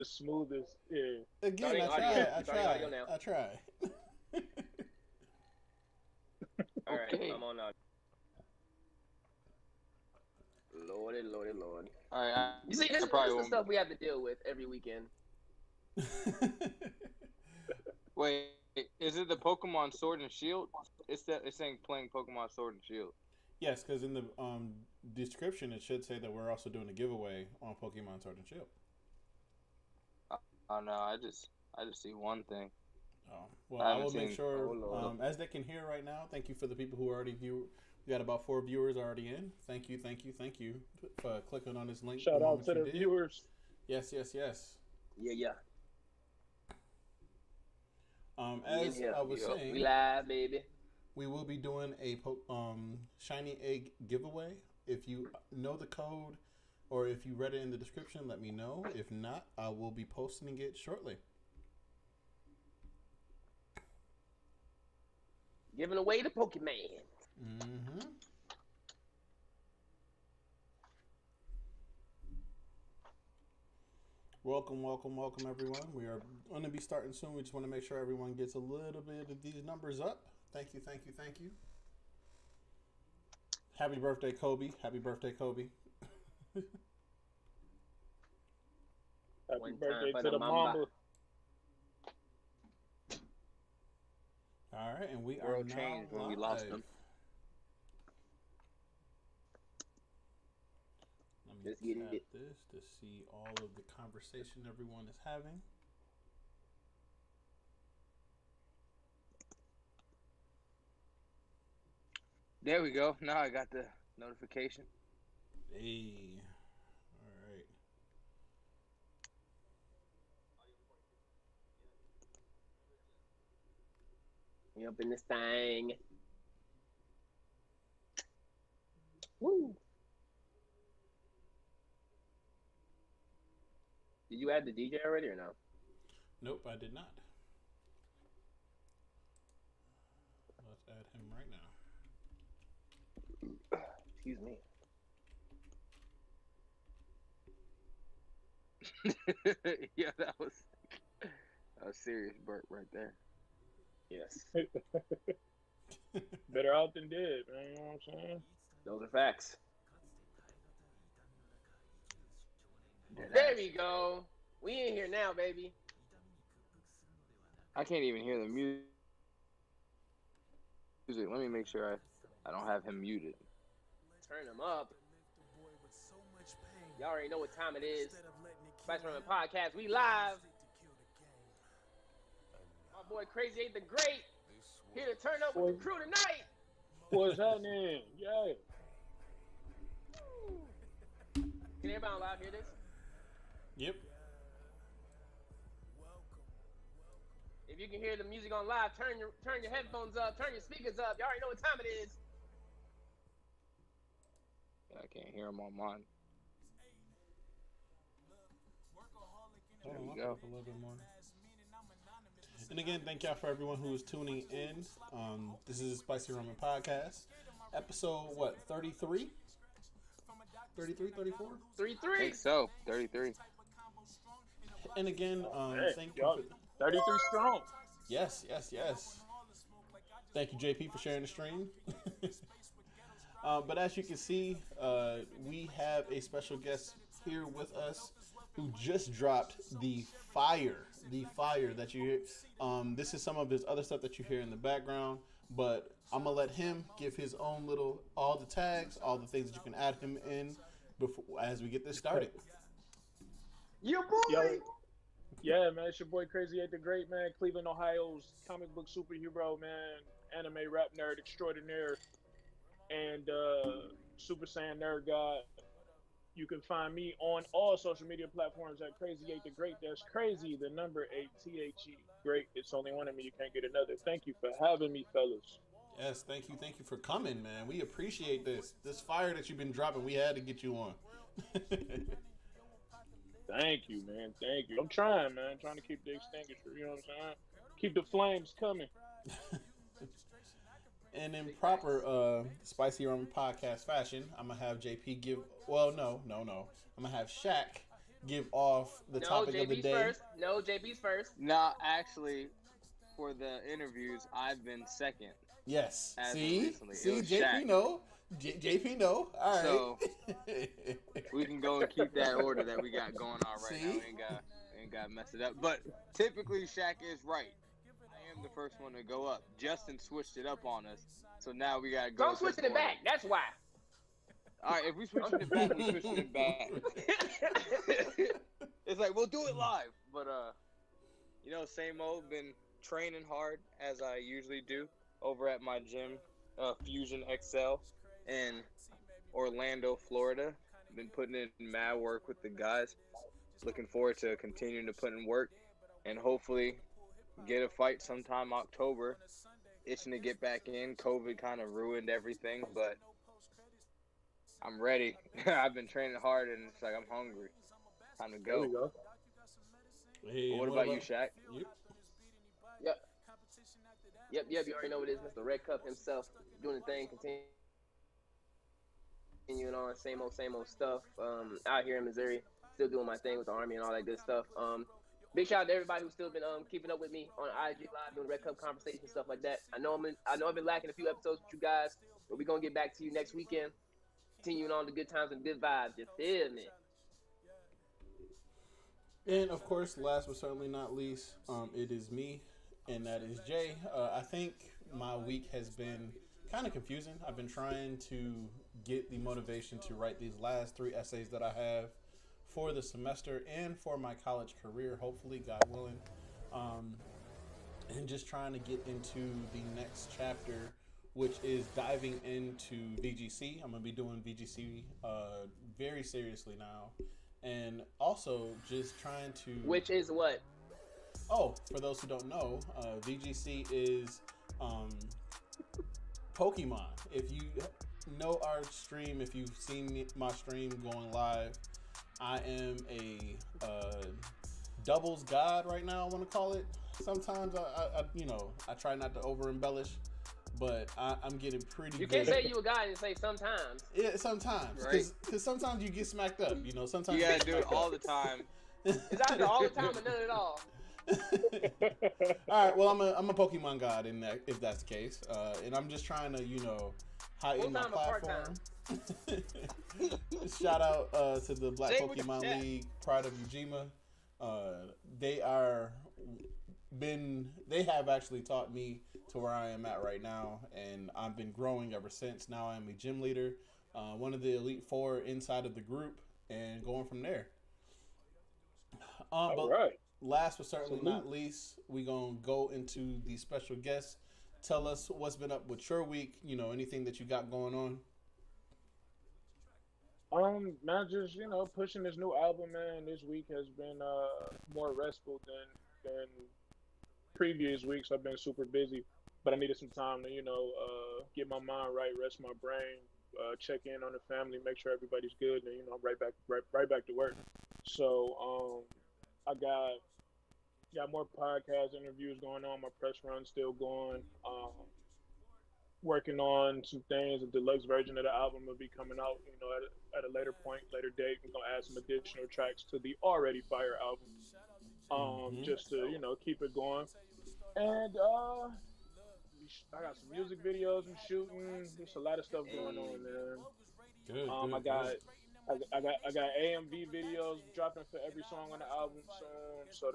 the smoothest. Yeah. Again, Starting I audio. try. I Starting audio try. now. I try. All right, Okay. I'm on audio. Lordy, lordy, lord. All right. You see, I this probably is the won't. stuff we have to deal with every weekend. Wait, is it the Pokemon Sword and Shield? It's saying playing Pokemon Sword and Shield. Yes, because in the description it should say that we're also doing a giveaway on Pokemon Sword and Shield. Oh no, I just see one thing. Oh, well, I I haven't will make seen. sure, Oh Lord. as they can hear right now, thank you for the people who already view. We got about 4 viewers already in. Thank you for clicking on this link the Shout out moment to you the did. viewers. Yes, yes, yes. Yeah, yeah. We in As here. I was Yep. saying, We live, baby. we will be doing a shiny egg giveaway. If you know the code or if you read it in the description, let me know. If not, I will be posting it shortly. Giving away the Pokemon. Mm-hmm. Welcome, welcome, welcome, everyone. We are going to be starting soon. We just want to make sure everyone gets a little bit of these numbers up. Thank you, thank you, thank you. Happy birthday, Kobe. Happy birthday, Kobe. Happy One time birthday for to the the Mamba. Mamba. All right, and we are World now changed when we lost live. them. Let me Let's get tap it. this to see all of the conversation everyone is having. There we go. Now I got the notification. Hey, all right. We up in this thing. Woo. Did you add the DJ already or no? Nope, I did not. Let's add him right now. Excuse me. Yeah, that was a serious burp right there. Yes. Better out than dead, man. You know what I'm saying? Those are facts. Dead There ass. we go. We in here now, baby. I can't even hear the music. Let me make sure I don't have him muted. Turn them up. Y'all already know what time it is. Spice Ramen Podcast. We live. My boy Crazy 8 the Great. Here to turn up with the crew tonight. What's happening? Yeah. Can everybody on live hear this? Yep. If you can hear the music on live, turn your headphones up, turn your speakers up. Y'all already know what time it is. I can't hear him on mine. There Hold you on, go. a little bit more. And again, thank y'all for everyone who is tuning in. This is Spicy Ramen Podcast. Episode, what, 33? 33, 34? 3-3. I think so. 33. And again, Hey, thank you y'all, for... 33 strong. Yes, yes, yes. Thank you, JP, for sharing the stream. But as you can see, we have a special guest here with us who just dropped the fire that you hear. This is some of his other stuff that you hear in the background, but I'm gonna let him give his own little, all the tags, all the things that you can add him in before as we get this started. Your boy. Yo, yeah, man, it's your boy Crazy 8 the Great, man. Cleveland, Ohio's comic book superhero, man. Anime rap nerd extraordinaire. And Super Saiyan Nerd God. You can find me on all social media platforms at Crazy 8 the Great. That's crazy, the number 8, THE. Great. It's only one of me. You can't get another. Thank you for having me, fellas. Yes, thank you for coming, man. We appreciate this fire that you've been dropping. We had to get you on. Thank you, man. Thank you. I'm trying, man. Trying to keep the extinguisher. You know what I'm saying? Keep the flames coming. And in proper Spicy Ramen Podcast fashion, I'm gonna have JP give. Well, no. I'm gonna have Shaq give off the No, topic of the JB's day. first. No, JB's first. Nah, actually, for the interviews, I've been second Yes. as of See, recently. It see, was JP Shaq. know, JP know. All So right. we can go and keep that order that we got going on right now. See? We ain't got to mess it up. But typically, Shaq is right. I am the first one to go up. Justin switched it up on us, so now we got to So go. I'm switching it back. That's why. All right, if we switching it back, we switching it back. It's like we'll do it live, but same old. Been training hard as I usually do over at my gym, Fusion XL, in Orlando, Florida. Been putting in mad work with the guys. Looking forward to continuing to put in work and hopefully get a fight sometime October. Itching to get back in. COVID kind of ruined everything, but I'm ready. I've been training hard and it's like I'm hungry. Time to There we go. go. Hey, What about you, Shaq? You? Yep. You already know what it is, Mr. Red Cup himself doing the thing, continuing on, same old stuff. Out here in Missouri, still doing my thing with the Army and all that good stuff. Big shout out to everybody who's still been keeping up with me on IG Live, doing Red Cup conversations, stuff like that. I know I've been lacking a few episodes with you guys, but we're gonna get back to you next weekend. Continuing on the good times and good vibes. You feel me? And of course, last but certainly not least, it is me, and that is Jay. I think my week has been kind of confusing. I've been trying to get the motivation to write these last 3 essays that I have for the semester and for my college career, hopefully, God willing. And just trying to get into the next chapter, which is diving into VGC. I'm going to be doing VGC very seriously now. And also just trying to... Which is what? Oh, for those who don't know, VGC is Pokemon. If you know our stream, if you've seen my stream going live, I am a doubles god right now, I want to call it. Sometimes I try not to over embellish, but I'm getting pretty You good. can't say you a guy and say sometimes. Yeah, sometimes. Right. Because sometimes you get smacked up, sometimes You you gotta get do it smacked all up. the time. It's either all the time or none at all. All right, well, I'm a Pokemon god in that, if that's the case, and I'm just trying to heighten my Full-time or platform. Shout out to the Black Say it with your Pokemon chest. League, Pride of Ujima. They have actually taught me to where I am at right now, and I've been growing ever since. Now I'm a gym leader, one of the Elite Four inside of the group, and going from there. All But right. last but certainly Salute. not least, we're going to go into the special guest. Tell us what's been up with your week, anything that you got going on. Man, just pushing this new album, man. This week has been more restful than previous weeks. I've been super busy, but I needed some time to get my mind right, rest my brain, check in on the family, make sure everybody's good, and I'm right back to work. So I got more podcast interviews going on. My press run's still going. Working on some things. A deluxe version of the album will be coming out, at a later point, later date. We're gonna add some additional tracks to the already fire album, just to keep it going. And I got some music videos I'm shooting. There's a lot of stuff going on, man. Good. I got AMV videos dropping for every song on the album soon, so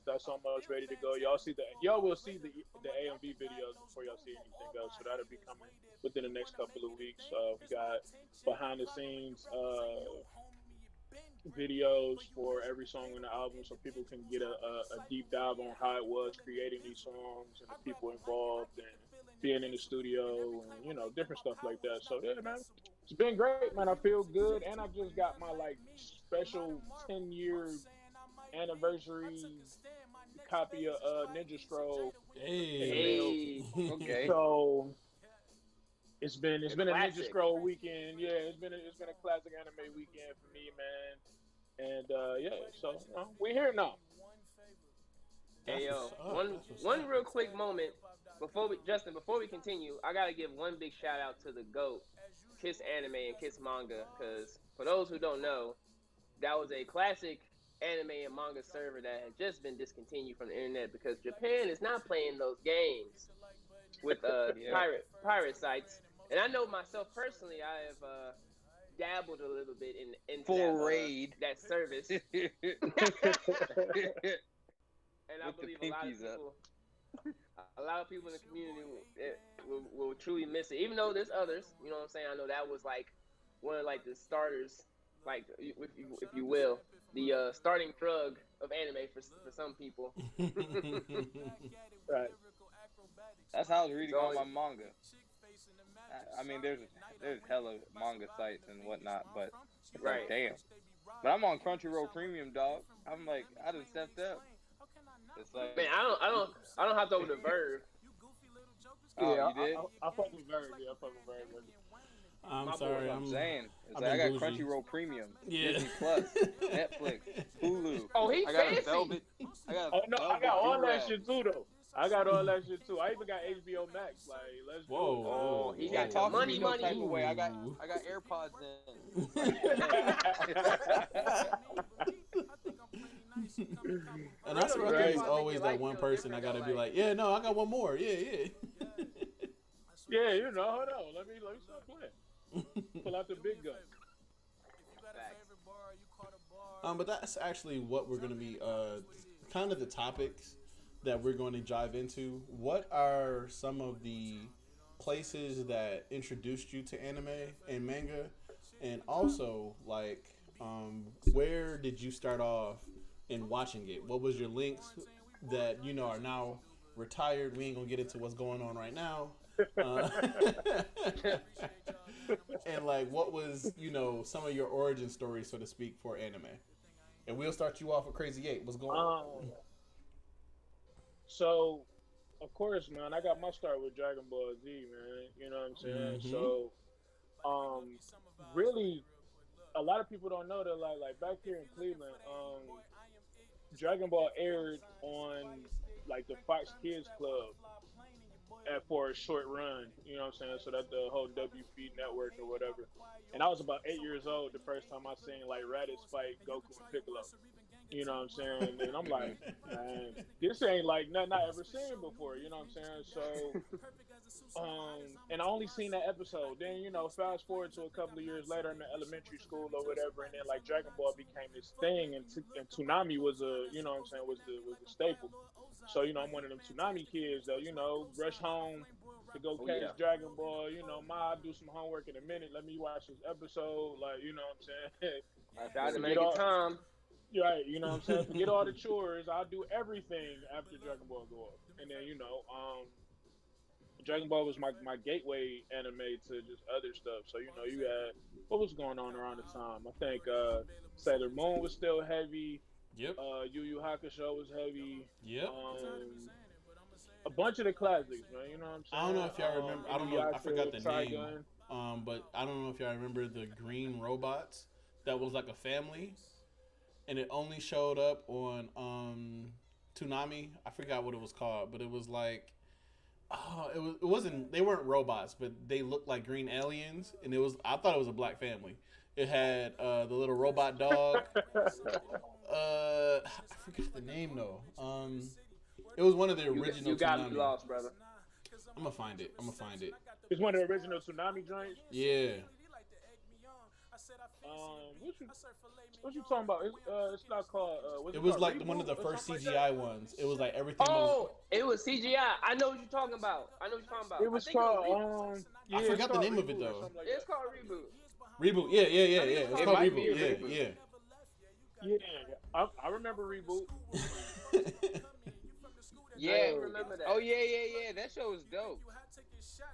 that's almost ready to go. Y'all will see the AMV videos before y'all see anything else, so that'll be coming within the next couple of weeks. We got behind the scenes videos for every song on the album, so people can get a deep dive on how it was creating these songs and the people involved and being in the studio and different stuff like that. So yeah, man, it's been great, man. I feel good, and I just got my special 10-year anniversary copy of Ninja Scroll. Hey. Okay. So it's been a Ninja classic. Scroll weekend. Yeah, it's been a classic anime weekend for me, man. And yeah, so we're here now. Hey yo, That's what's one up. real quick moment before we continue, I gotta give one big shout out to the GOAT, Kiss Anime and Kiss Manga, because for those who don't know, that was a classic anime and manga server that had just been discontinued from the internet because Japan is not playing those games with Yeah. pirate sites. And I know myself personally, I have dabbled a little bit into Full raid. that service, With and I the believe pinkies up. a lot of people in the community will truly miss it. Even though there's others, you know what I'm saying. I know that was like one of like the starters, like if you will, the starting drug of anime for some people. Right. That's how I was reading So all my manga. I mean, there's hella manga sites and whatnot, but it's right. like, damn. But I'm on Crunchyroll Premium, dog. I'm like, I done stepped up. It's like, Man, I don't have to over the verve. oh, Yeah, you did? I fuck with Verve. Yeah, I fuck with Verve. I'm My sorry. boy, I'm saying. It's I've like I got been bougie. Crunchyroll Premium, Yeah. Disney Plus, Netflix, Hulu. Oh, he I got fancy. a velvet. I got a Oh no, I velvet got all that do-rag. shit too though. I got all that shit too. I even got HBO Max. Like, let's Whoa. do it. Oh, he You got can't your talk to money, me no money. type of way. I got Ooh. AirPods And I swear Right. there's always that one person I gotta be like, yeah, no, I got one more. Yeah, yeah. Yeah, you know, hold on. Let me start playing. Pull out the big gun. But that's actually what we're going to be, kind of the topics that we're going to dive into. What are some of the places that introduced you to anime and manga? And also, like, where did you start off in watching it? What was your links that, you know, are now retired? We ain't going to get into what's going on right now. And like, what was, you know, some of your origin stories, so to speak, for anime? And we'll start you off with Crazy 8. What's going on? So, of course, man, I got my start with Dragon Ball Z, man. You know what I'm saying? Mhm. So, really, a lot of people don't know that, like back here in Cleveland, Dragon Ball aired on like the Fox Kids Club for a short run. You know what I'm saying? So that the whole WB network or whatever. And I was about 8 years old the first time I seen like Raditz fight Goku and Piccolo. You know what I'm saying? And I'm like, man, this ain't like nothing I ever seen before. You know what I'm saying? So, and I only seen that episode. Then, you know, fast forward to a couple of years later, I'm in elementary school or whatever, and then like Dragon Ball became this thing, and Toonami was you know what I'm saying, was the staple. So, you know, I'm one of them Toonami kids that, you know, rush home to go catch Dragon Ball. You know, Ma, do some homework in a minute. Let me watch this episode. Like, you know what I'm saying? I tried to make it time. Right, you know what I'm saying? Forget all the chores. I'll do everything after Dragon Ball go off. And then, you know, Dragon Ball was my gateway anime to just other stuff. So, you know, you had what was going on around the time? I think Sailor Moon was still heavy. Yep. Yu Yu Hakusho was heavy. Yep. A bunch of the classics, man. You know what I'm saying? I don't know if y'all remember. I don't know. I Inuyasha, forgot the name. Trigun. But I don't know if y'all remember the green robots that was like a family, and it only showed up on Toonami. I forgot what it was called, but it was like, it wasn't. They weren't robots, but they looked like green aliens, and it was. I thought it was a black family. It had the little robot dog. I forgot the name though. It was one of the original. You got Toonami. me lost, brother. I'm gonna find it. It's one of the original Toonami joints. Yeah. What you talking about? It's not called. It was like one of the first CGI ones. It was like everything. It was CGI. I know what you're talking about. It was called. I forgot the name of it though. Like it's called Reboot. Reboot. Yeah. It's called might be Reboot. a Reboot. Yeah. I remember Reboot. Yeah, I remember that. Oh yeah. That show was dope.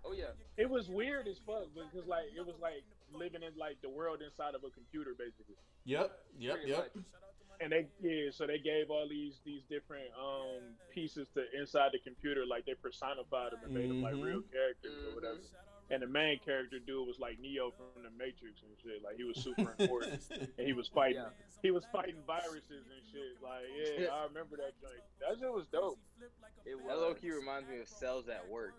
Oh yeah. It was weird as fuck because like it was like living in like the world inside of a computer basically. Yep. And so they gave all these different pieces to inside the computer, like they personified them and made them like real characters or whatever. and the main character dude was like Neo from the Matrix and shit. Like he was super important, and he was fighting. Yeah. He was fighting viruses and shit. Like, yeah, I remember that joint. That shit was dope. It That low was. key reminds me of Cells at Work.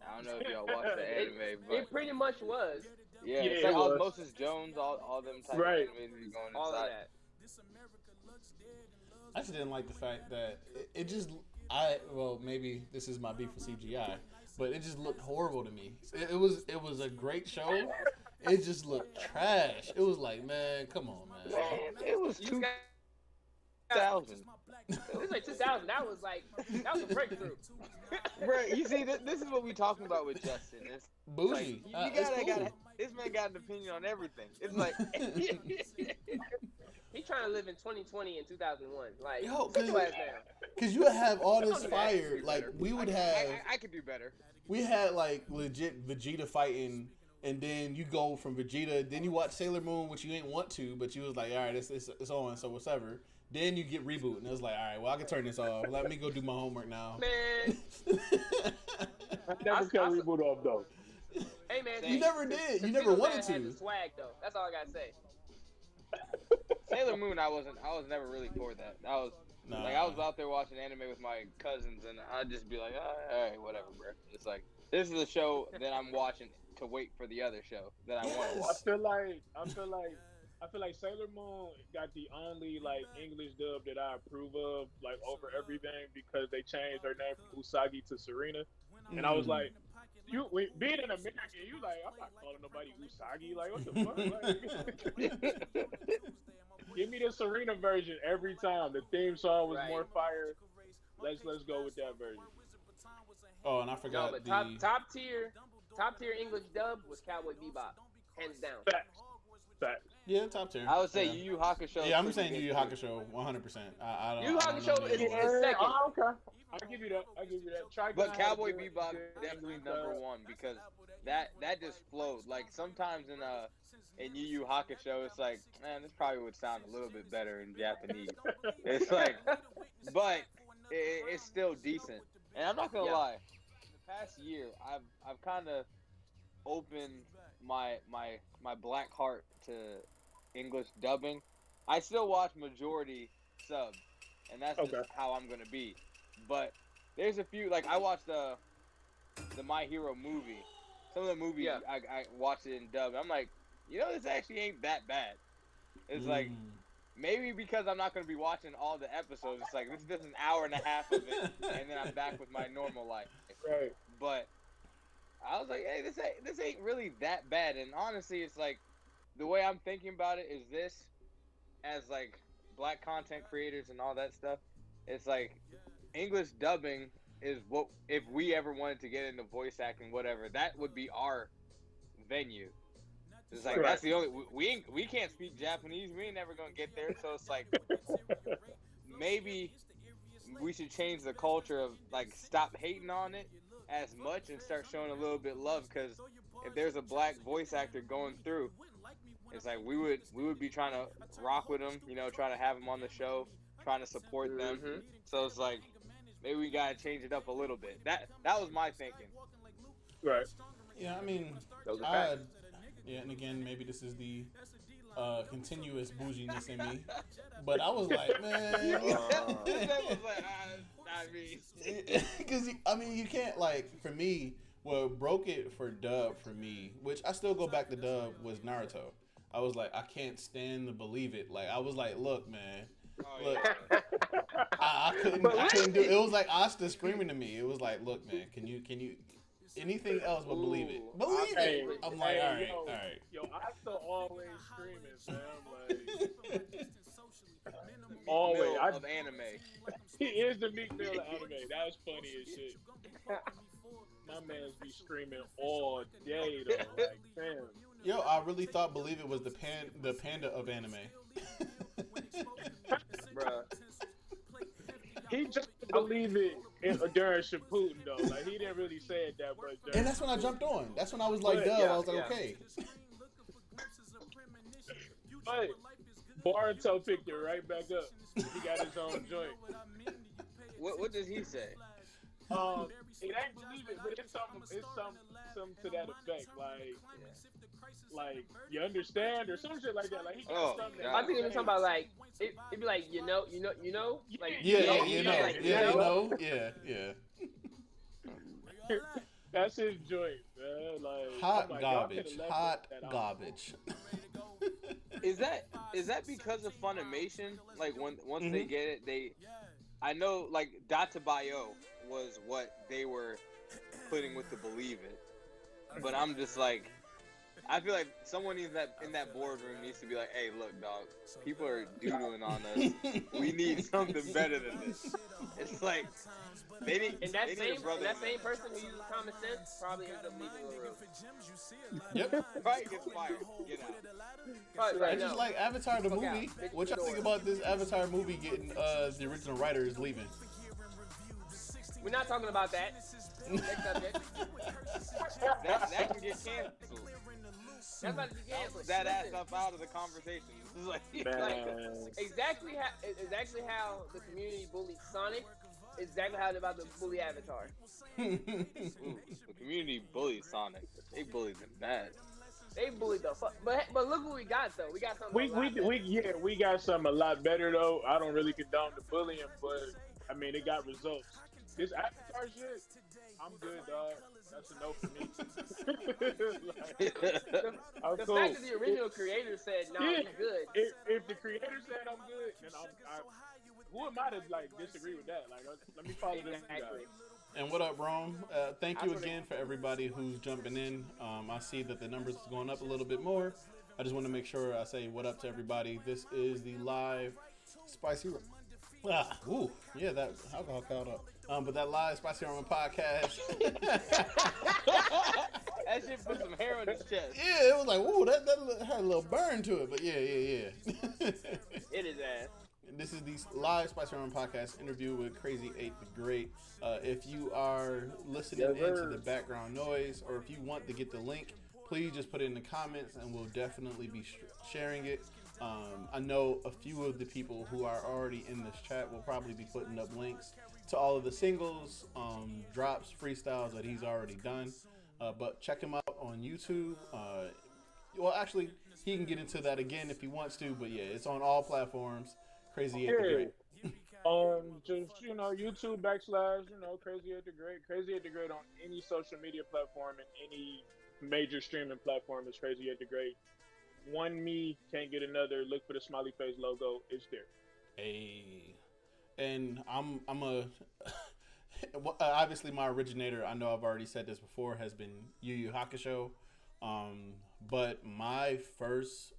I don't know if y'all watch the It, anime, it but pretty much was yeah, Yeah, it's it like was. Osmosis Jones, all them type Right. of animes be going all of inside. that. I just didn't like the fact that it just well, maybe this is my beef with CGI, but it just looked horrible to me. It was a great show. It just looked trash. It was like, man, come on, man. Man, it was You 2000. It was like 2000. That was a breakthrough. Right, you see, this is what we talking about with Justin. It's Bougie. like, you It's gotta, cool. this man got an opinion on everything. It's like, He trying to live in 2020 and 2001. Like, Yo, sit your ass down. Cause you would have all this Don't do that. fire. Like we would have, I could do better. we had like legit Vegeta fighting, and then you go from Vegeta, then you watch Sailor Moon, which you ain't want to, but you was like, all right, it's on, so whatever. Then you get reboot, and it was like, all right, well I can turn this off. Let me go do my homework now. Man, I never cut reboot off though. hey man, You never did. You never wanted Had to. the swag though. That's all I gotta say. Sailor Moon, I was never really for that. I was Nah. like, I was out there watching anime with my cousins, and I'd just be like, all right, whatever, bro. It's like, this is a show that I'm watching to wait for the other show that I want to I watch. feel like Sailor Moon got the only like English dub that I approve of, like over everything, because they changed her name from Usagi to Serena, and I was like, being an American, you like, I'm not calling nobody Usagi. Like, what the fuck? Like, give me the Serena version every time. The theme song was Right. more fire. Let's go with that version. Oh, and I No, forgot but the. top tier English dub was Cowboy Bebop, hands down. Facts. Yeah, top tier. I would say yeah. Yu Yu Hakusho. Yeah, I'm saying Yu Yu Hakusho, 100%. I don't. Yu Yu I don't Hakusho know is- the other is one. second. Oh, okay. I'll give you that. Trigun But had Cowboy good- Bebop good definitely English number dub. one, because that just flowed. Like sometimes in Yu Yu Hakusho, it's like, man, this probably would sound a little bit better in Japanese. It's like, but it's still decent. And I'm not gonna Yeah. lie, the past year I've kind of opened my black heart to English dubbing. I still watch majority sub, and that's just Okay. how I'm gonna be. But there's a few, like I watched the My Hero movie. Some of the movies Yeah. I watched it in dub. I'm like, this actually ain't that bad. It's like, maybe because I'm not gonna be watching all the episodes. It's like this is just an hour and a half of it, and then I'm back with my normal life. Right. But I was like, hey, this ain't really that bad. And honestly, it's like the way I'm thinking about it is this, as like black content creators and all that stuff. It's like English dubbing is what, if we ever wanted to get into voice acting, whatever, that would be our venue. It's like Right. that's the only we can't speak Japanese. We ain't never gonna get there. So it's like maybe we should change the culture of like stop hating on it as much and start showing a little bit love, because if there's a black voice actor going through, it's like we would be trying to rock with them, trying to have them on the show, trying to support them. Mhm. So it's like maybe we gotta change it up a little bit. That was my thinking. Right. Yeah, I mean, Those are facts. yeah, and again, maybe this is the continuous bouginess in me, but I was like, man, That was like, I mean, because I mean, you can't, like, for me, what broke it for dub for me, which I still go back to dub, was Naruto. I was like, I can't stand to believe it. Like, I was like, look, man, oh, look, yeah. I couldn't do it. It was like Asta screaming to me. It was like, look, man, can you anything else but believe it? Ooh. Believe Hey, it. I'm like, hey, all right. Yo, I still always screaming, fam. Like, always. Mill of anime. He is the Meek Mill of anime. That was funny as shit. My man's be screaming all day though. Like, damn. Yo, I really thought Believe It was the panda of anime. Bruh. He just believe it during Shippuden though. Like he didn't really say it that much. During And that's when I jumped on. That's when I was like, But, dub. yeah, I was like, yeah. okay. But Boruto picked it right back up. He got his own joint. What does he say? It ain't believe it, but it's some to that effect. Like you understand or some shit like that. Like he got Oh something that I God. he think it was say. talking about like it'd be like like Yeah, You yeah, know, you like, know, like, yeah, you you know. know, yeah, yeah. That's his joint, man. Like I'm Hot like, y'all could garbage, have left hot that out. garbage. Is that because of Funimation? Like once they Hmm. get it, I know like Data Bio was what they were putting with the Believe It, but I'm just like I feel like someone in that boardroom needs to be like, hey, look, dog, people are doodling on us. We need something better than this. It's like and they need a brother. that same person who uses common sense probably ends up leaving the room. Yep. Probably gets fired. Get out. Probably Right. like It's just no. like Avatar the Fuck out. movie. Bitch, What y'all the think door. about this Avatar movie getting the original writers leaving? We're not talking about that. Next subject. That can get canceled. That's about to be canceled. That ass Listen, up out of the conversation. It's like, Man. exactly how the community bullied Sonic. Exactly how they're about to bully Avatar. ooh, the community bullied Sonic. They bullied him bad. They bullied the fuck. But look what we got though. We got something We a lot better. we got something a lot better though. I don't really condone the bullying, but I mean it got results. This Avatar shit, I'm good, dog. That's a no for me. The, I'm the cool. fact that the original creator said, "Nah, Yeah. we good." If the creator said I'm good, then who am I to like disagree with that? Like, let me follow this guy. Exactly. And what up, Rome? Thank you That's what again for everybody who's jumping in. I see that the numbers is going up a little bit more. I just want to make sure I say what up to everybody. This is the live spicy. Ooh, yeah, that alcohol caught up. But that live spicy ramen podcast. That shit put some hair on his chest. Yeah, it was like, ooh, that had a little burn to it. But yeah. It is ass. This is the live Spicy Ramen podcast interview with Crazy 8 the Great. If you are listening into the background noise or if you want to get the link, please just put it in the comments and we'll definitely be sharing it. I know a few of the people who are already in this chat will probably be putting up links to all of the singles, drops, freestyles that he's already done. But check him out on YouTube. Well, actually, he can get into that again if he wants to, but yeah, it's on all platforms. Crazy 8 the Great. Just YouTube / Crazy 8 the Great. Crazy 8 the Great on any social media platform and any major streaming platform is Crazy 8 the Great. One me can't get another. Look for the smiley face logo. It's there. Hey, and I'm a obviously my originator. I know I've already said this before. Has been Yu Yu Hakusho, but my first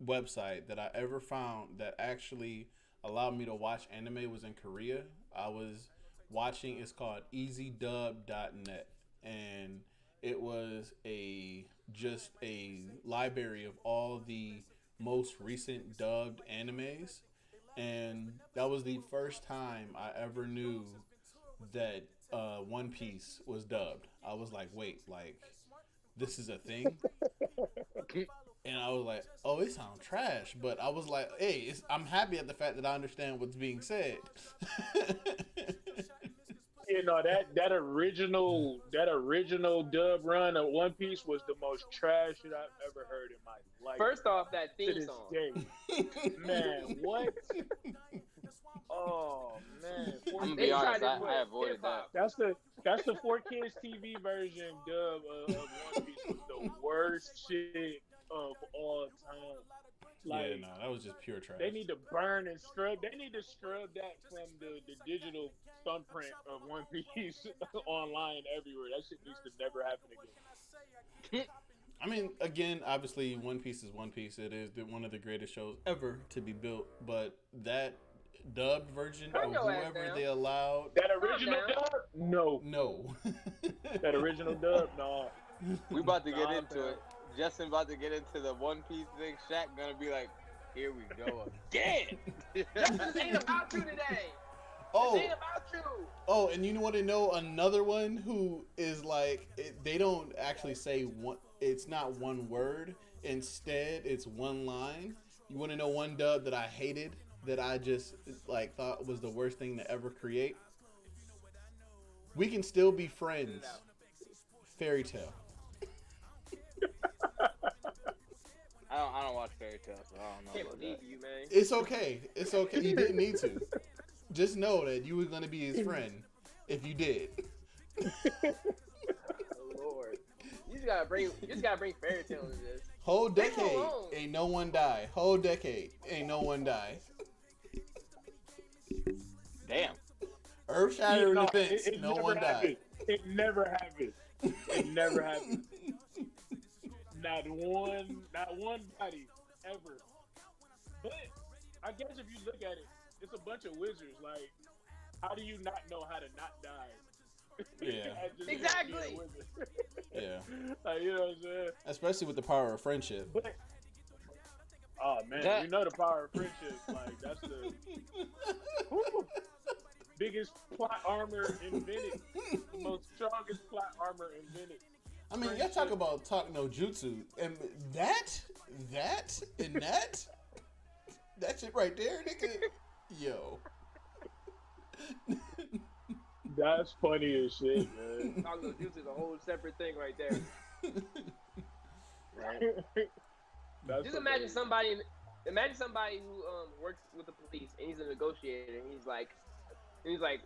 website that I ever found that actually allowed me to watch anime was in Korea. I was watching, it's called easydub.net, and it was just a library of all the most recent dubbed animes, and that was the first time I ever knew that One Piece was dubbed. I was like, wait, like this is a thing? And I was like, oh, it sounds trash. But I was like, hey, I'm happy at the fact that I understand what's being said. That original dub run of One Piece was the most trash shit I've ever heard in my life. First off, that to theme this song. day. Man, what? Oh man. I'm gonna They be tried honest, to I put avoided that. hip-hop. That's the 4Kids TV version dub of One Piece was the worst shit of all time. Like, yeah, no, that was just pure trash. they need to burn and scrub. They need to scrub that from the digital thumbprint of One Piece online everywhere. That shit needs to never happen again. I mean, again, obviously, One Piece is One Piece. It is one of the greatest shows ever to be built. But that dubbed version Turn of your ass whoever down. they allowed, That original down. dub? No. no. That original dub? No. We about to get Nah, into man. it. Justin about to get into the One Piece thing. Shaq gonna be like, here we go again. This ain't about you today. Oh, This ain't about you. oh, and you want to know another one who is like they don't actually say one. It's not one word. Instead, it's one line. You want to know one dub that I hated, that I just like thought was the worst thing to ever create? We can still be friends. Fairy tale. I don't watch fairy tales, so I don't know Can't about believe that. you, man. It's okay. It's okay. You didn't need to. Just know that you were gonna be his friend if you did. Oh, Lord. You just gotta bring fairy tale into this. Whole Leave him decade, alone. ain't no one die. Whole decade, ain't no one die. Damn. Earth shattering No, events, it no never one happened. died. It never happened. It never happened. Not one body ever. But I guess if you look at it, it's a bunch of wizards. Like, how do you not know how to not die? Yeah. At just Exactly. being a wizard. Yeah. Like, you know what I'm saying? Especially with the power of friendship. But oh man, That- you know the power of friendship. Like that's the whew, biggest plot armor invented, the most strongest plot armor invented. I mean, y'all talk about talk no jutsu, and that shit right there, nigga. Yo. That's funny as shit, man. Talking about juice is a whole separate thing right there. That's Just imagine hilarious. somebody who works with the police and he's a negotiator and he's like,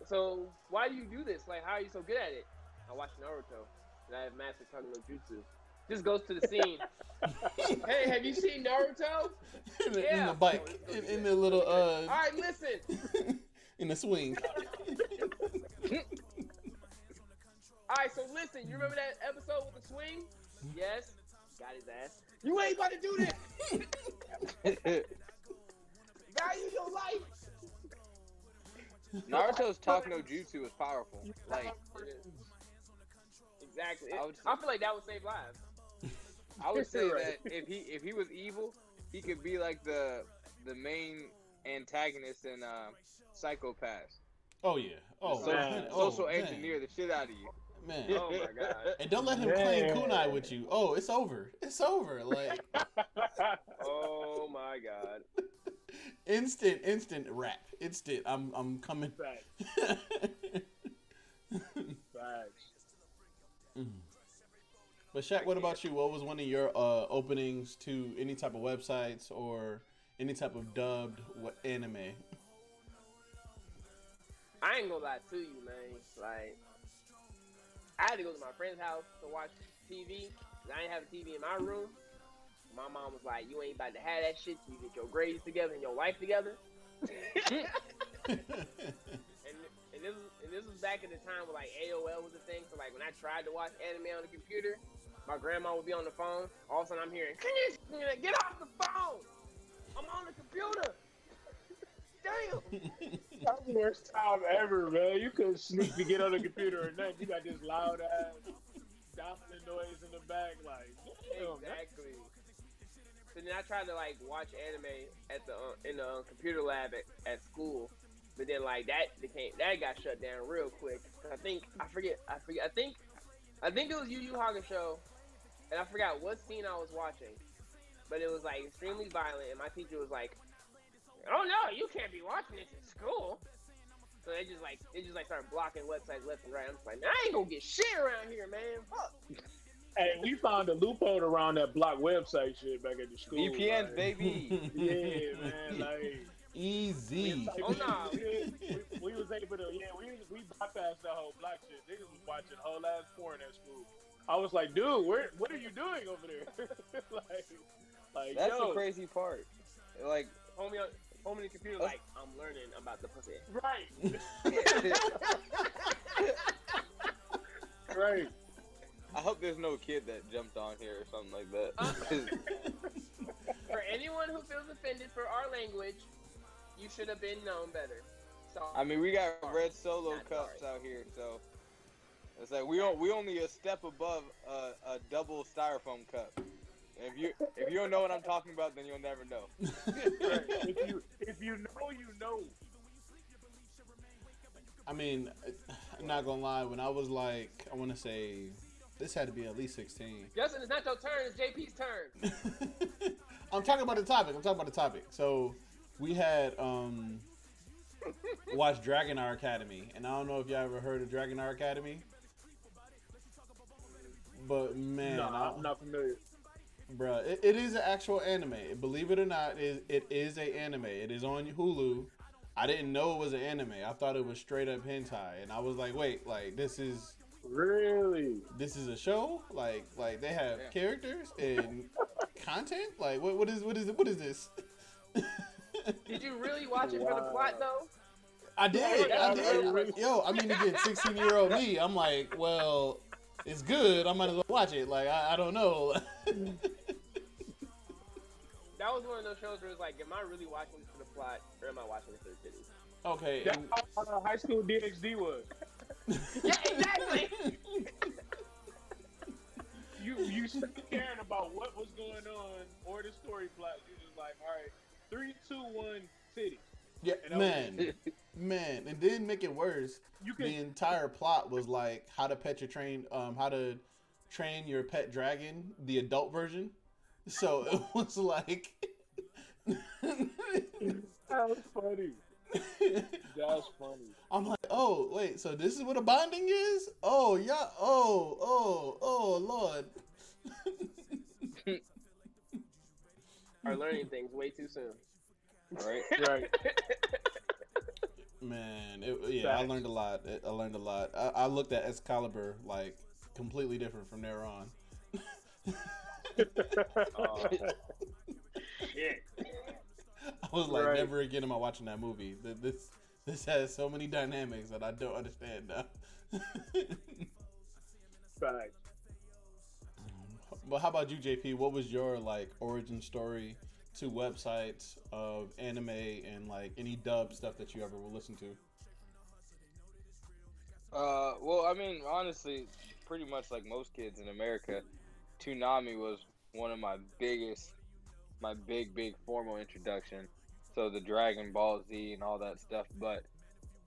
so why do you do this? Like, how are you so good at it? I watch Naruto and I have mastered Talking no Jutsu. Just goes to the scene. Hey, have you seen Naruto? in the Yeah. bike, in the little All right, listen. in the swing. All right, so listen. You remember that episode with the swing? Yes. Got his ass. You ain't about to do this. Value your life. Naruto's talk no jutsu is powerful. Like, Exactly. I would- I feel like that would save lives. I would say Right. that if he was evil, he could be like the main antagonist in Psychopaths. Oh yeah. Oh So, man. social man. engineer the shit out of you. Man. Oh my god. And don't let him claim Man. kunai with you. Oh, it's over. It's over. Like Oh my god. instant rap. Instant. I'm coming. Facts. Facts. But Shaq, what about you? What was one of your openings to any type of websites or any type of dubbed anime? I ain't gonna lie to you, man. Like, I had to go to my friend's house to watch TV. 'Cause I didn't have a TV in my room. My mom was like, "You ain't about to have that shit till you get your grades together and your life together." And this was back in the time where like AOL was a thing. So like when I tried to watch anime on the computer, my grandma would be on the phone. All of a sudden I'm hearing, "Can you get off the phone? I'm on the computer." Damn. That's the worst time ever, man. You couldn't sneak to get on the computer or nothing. You got this loud ass dominant noise in the back, like damn, man. Exactly. So then I tried to like watch anime at the in the computer lab at school, but then like that got shut down real quick. I think I think it was Yu Yu Hakusho, and I forgot what scene I was watching, but it was like extremely violent, and my teacher was like, "Oh no, you can't be watching this in school." So they just like started blocking websites left and right. I'm just like, "Man, I ain't gonna get shit around here, man. Fuck." Hey, we found a loophole around that block website shit back at the school. VPNs, like, baby. Yeah, man. Like, Easy. Oh, nah. we was able to, we bypassed the whole block shit. Niggas was watching whole ass porn at school. I was like, dude, what are you doing over there? like, That's yo, the crazy part. Like, Homie on the computer, like, I'm learning about the pussy. right, right. I hope there's no kid that jumped on here or something like that. For anyone who feels offended for our language, you should have been known better. So I mean, we got red solo Not cups sorry. out here, so it's like we only a step above a double styrofoam cup. And if you don't know what I'm talking about, then you'll never know. Right. If you know, you know. I mean, I'm not gonna lie. When I was like, I want to say, this had to be at least 16. Justin, it's not your turn. It's JP's turn. I'm talking about the topic. So we had watch Dragon Our Academy, and I don't know if y'all ever heard of Dragon Our Academy, but man, Nah, I'm not familiar. bruh, it is an actual anime. Believe it or not, it is a anime. It is on Hulu. I didn't know it was an anime. I thought it was straight up hentai, and I was like, wait, like Really? this is a show? Like they have Yeah. characters and content? Like what is this? Did you really watch it for the plot though? I did. Yeah, I did. really. Yo, I mean, again, 16-year-old me, I'm like, well, it's good. I might as well watch it. Like, I don't know. That was one of those shows where it's like, am I really watching this for the plot, or am I watching it for the titties? Okay. That's how High School DxD was. Yeah, exactly. You stopped caring about what was going on or the story plot. You just like, all right, 3, 2, 1, titty. Yeah, And man, and then make it worse. You The can entire plot was like how to how to train your pet dragon, the adult version. So it was like, That's funny. That's funny. I'm like, oh wait, so this is what a bonding is? Oh yeah, oh Lord. Are learning things way too soon. Right? Right. Man, I learned a lot. I learned a lot. I looked at Excalibur like completely different from there on. Shit. I was like, Right. never again am I watching that movie. This has so many dynamics that I don't understand now. Facts. But how about you, JP? What was your like origin story to websites of anime and like any dub stuff that you ever will listen to? Well, I mean, honestly, pretty much like most kids in America, Toonami was one of my big formal introduction. So the Dragon Ball Z and all that stuff. But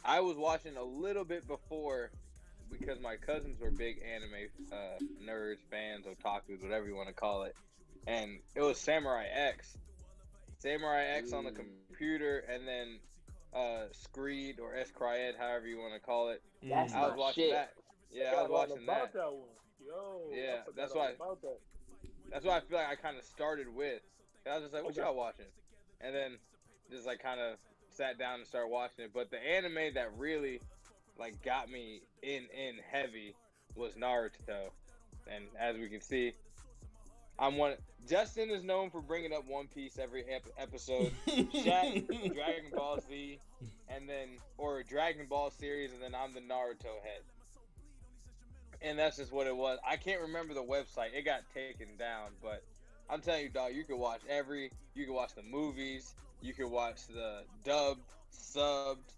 I was watching a little bit before because my cousins were big anime nerds, fans, otakus, whatever you want to call it. And it was Samurai X. Samurai X on the computer, and then Screed or Escryed, however you want to call it. That's I was my watching shit. that. Yeah, I was watching about that. that one. Yo. Yeah, I forgot that's all why- About that. That's what I feel like I kind of started with. I was just like, what Okay. y'all watching? And then just like kind of sat down and started watching it. But the anime that really like got me in heavy was Naruto. And as we can see, Justin is known for bringing up One Piece every episode. Shaq, Dragon Ball Z, or Dragon Ball series, and then I'm the Naruto head. And that's just what it was. I can't remember the website. It got taken down, but I'm telling you, dog, you could watch the movies, you could watch the dubbed, subbed.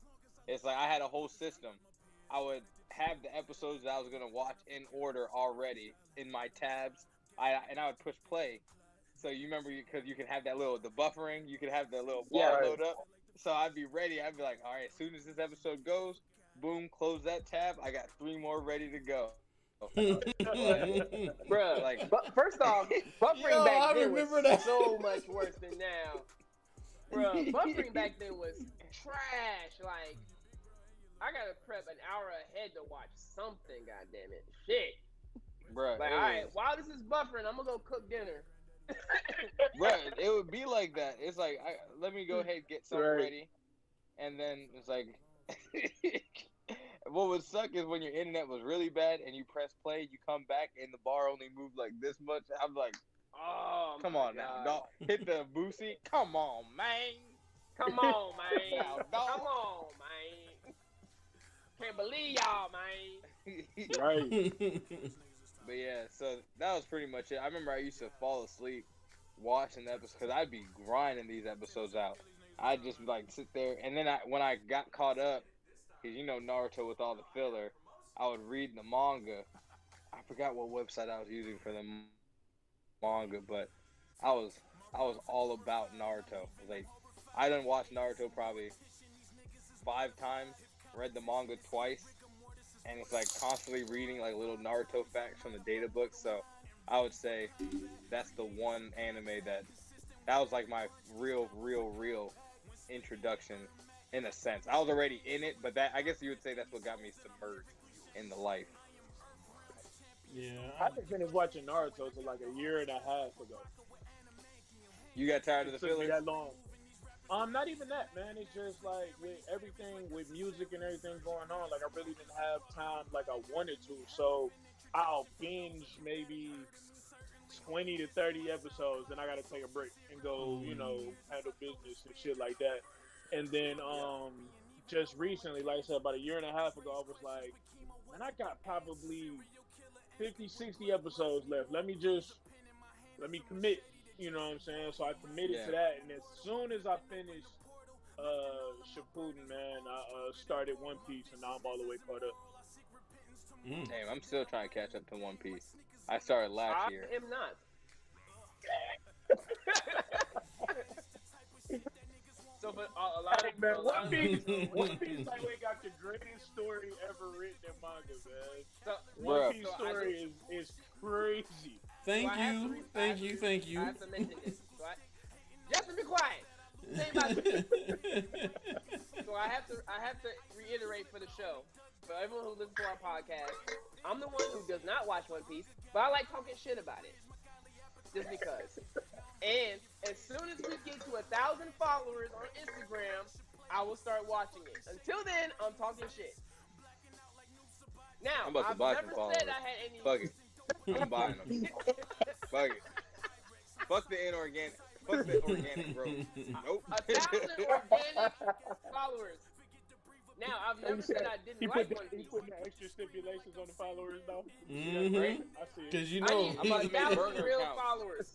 It's like I had a whole system. I would have the episodes that I was gonna watch in order already in my tabs. I would push play. So you remember, because you can have the buffering, you can have the little bar Yeah. load up. So I'd be ready. I'd be like, all right, as soon as this episode goes, boom, close that tab. I got 3 more ready to go. Bruh, Like- but first off, buffering Yo, back I then remember was that. so much worse than now. Bruh, buffering back then was trash. Like, I gotta prep an hour ahead to watch something, goddammit. Shit. Bruh, Like, it alright, was- while this is buffering, I'm gonna go cook dinner. Bruh, it would be like that. It's like, let me go ahead and get something Right. ready. And then it's like, what would suck is when your internet was really bad and you press play, you come back and the bar only moved like this much. I'm like, Oh, come my on now, God. dog. Hit the boosie. Come on, man. Come on, man. Now, dog. Come on, man. Can't believe y'all, man. Right. But yeah, so that was pretty much it. I remember I used to fall asleep watching the episodes because I'd be grinding these episodes out. I'd just like sit there, and then when I got caught up, because you know Naruto with all the filler, I would read the manga. I forgot what website I was using for the manga, but I was all about Naruto. Like, I done watched Naruto probably 5 times, read the manga twice, and it's like constantly reading like little Naruto facts from the data book. So I would say that's the one anime that was like my real introduction in a sense. I was already in it, but that I guess you would say that's what got me submerged in the life. Yeah. I haven't finished watching Naruto until like a year and a half ago. You got tired of It the took me fillers? that long. Not even that, man. It's just like with everything, with music and everything going on, like I really didn't have time like I wanted to. So I'll binge maybe 20 to 30 episodes, then I gotta take a break and go, handle business and shit like that. And then just recently, like I said, about a year and a half ago, I was like, man, I got probably 50, 60 episodes left. Let me commit. You know what I'm saying? So I committed to that, and as soon as I finished Shippuden, man, I started One Piece, and now I'm all the way caught up. Damn, I'm still trying to catch up to One Piece. I started last year. I am not. So for a lot of man, a lot One Piece like we got the greatest story ever written in manga, man. So, One Piece story is crazy. Thank you. I have to mention this. Just to be quiet. Say about this. So I have to reiterate for the show, for everyone who listens to our podcast, I'm the one who does not watch One Piece, but I like talking shit about it. Just because. And as soon as we get to 1,000 followers on Instagram, I will start watching it. Until then, I'm talking shit. Now, I'm about to I've buy never some followers. said I had any. Fuck it. I'm buying them. Fuck it. Fuck the inorganic. Fuck the organic growth. Nope. 1,000 organic followers. Now, I've never said I didn't like One He Piece. putting the extra stipulations on the followers now. Mm-hmm. Right? I see it. Because you I know, need I'm about to make 1,000 burner real accounts. followers.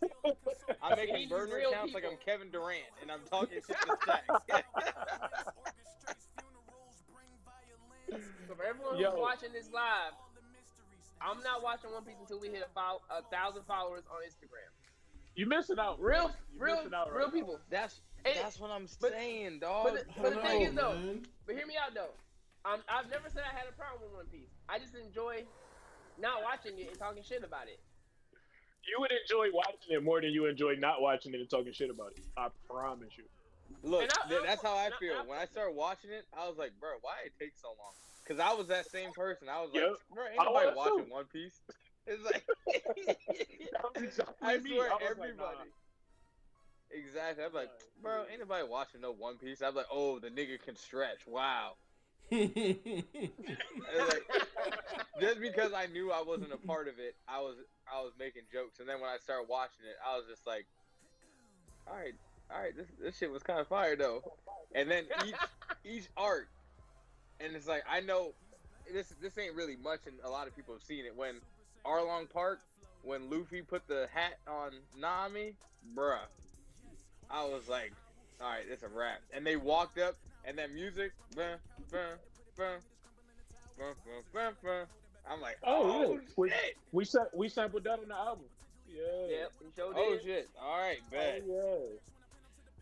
I'm making These burner real accounts like people. I'm Kevin Durant, and I'm talking shit to Shaq. So for everyone Yo. who's watching this live, I'm not watching One Piece until we hit 1,000 followers on Instagram. You missing out. Real You missing out real right people. That's what I'm But- saying, dog. But the thing is though, man. but hear me out though. I've never said I had a problem with One Piece. I just enjoy not watching it and talking shit about it. You would enjoy watching it more than you enjoy not watching it and talking shit about it. I promise you. Look, And that's how I and feel. When I started watching it, I was like, bro, why it take so long? Because I was that same person. I was like, Yep. bro, ain't I nobody was watching too. One Piece. It's like, That was exactly I me. swear, I was like, everybody. nah. Exactly. I'm like, bro, ain't nobody watching no One Piece. I'm like, oh, the nigga can stretch. Wow. And like, just because I knew I wasn't a part of it, I was making jokes. And then when I started watching it, I was just like, all right, this shit was kind of fire though. And then each arc, and it's like, I know this ain't really much, and a lot of people have seen it. When Arlong Park, when Luffy put the hat on Nami, bruh, I was like, all right, it's a wrap. And they walked up, and that music, I'm like, oh shit. We sampled that on the album. Yeah. Yep, he showed Oh it. shit. All right, bet. Oh,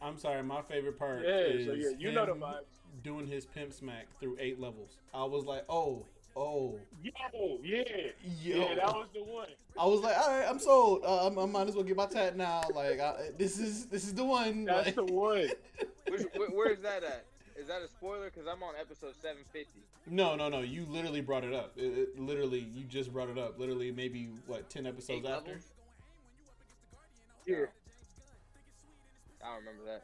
I'm sorry, my favorite part yeah. is So yeah, you know the him vibes. doing his pimp smack through 8 levels. I was like, oh, Yo, yeah. yo. Yeah, that was the one. I was like, all right, I'm sold. I might as well get my tat now. Like, this is the one. That's like, the one. Where is that at? Is that a spoiler? Because I'm on episode 750. No. You literally brought it up. Literally, you just brought it up. Literally, maybe what 10 episodes 8 after. levels? Yeah. I don't remember that.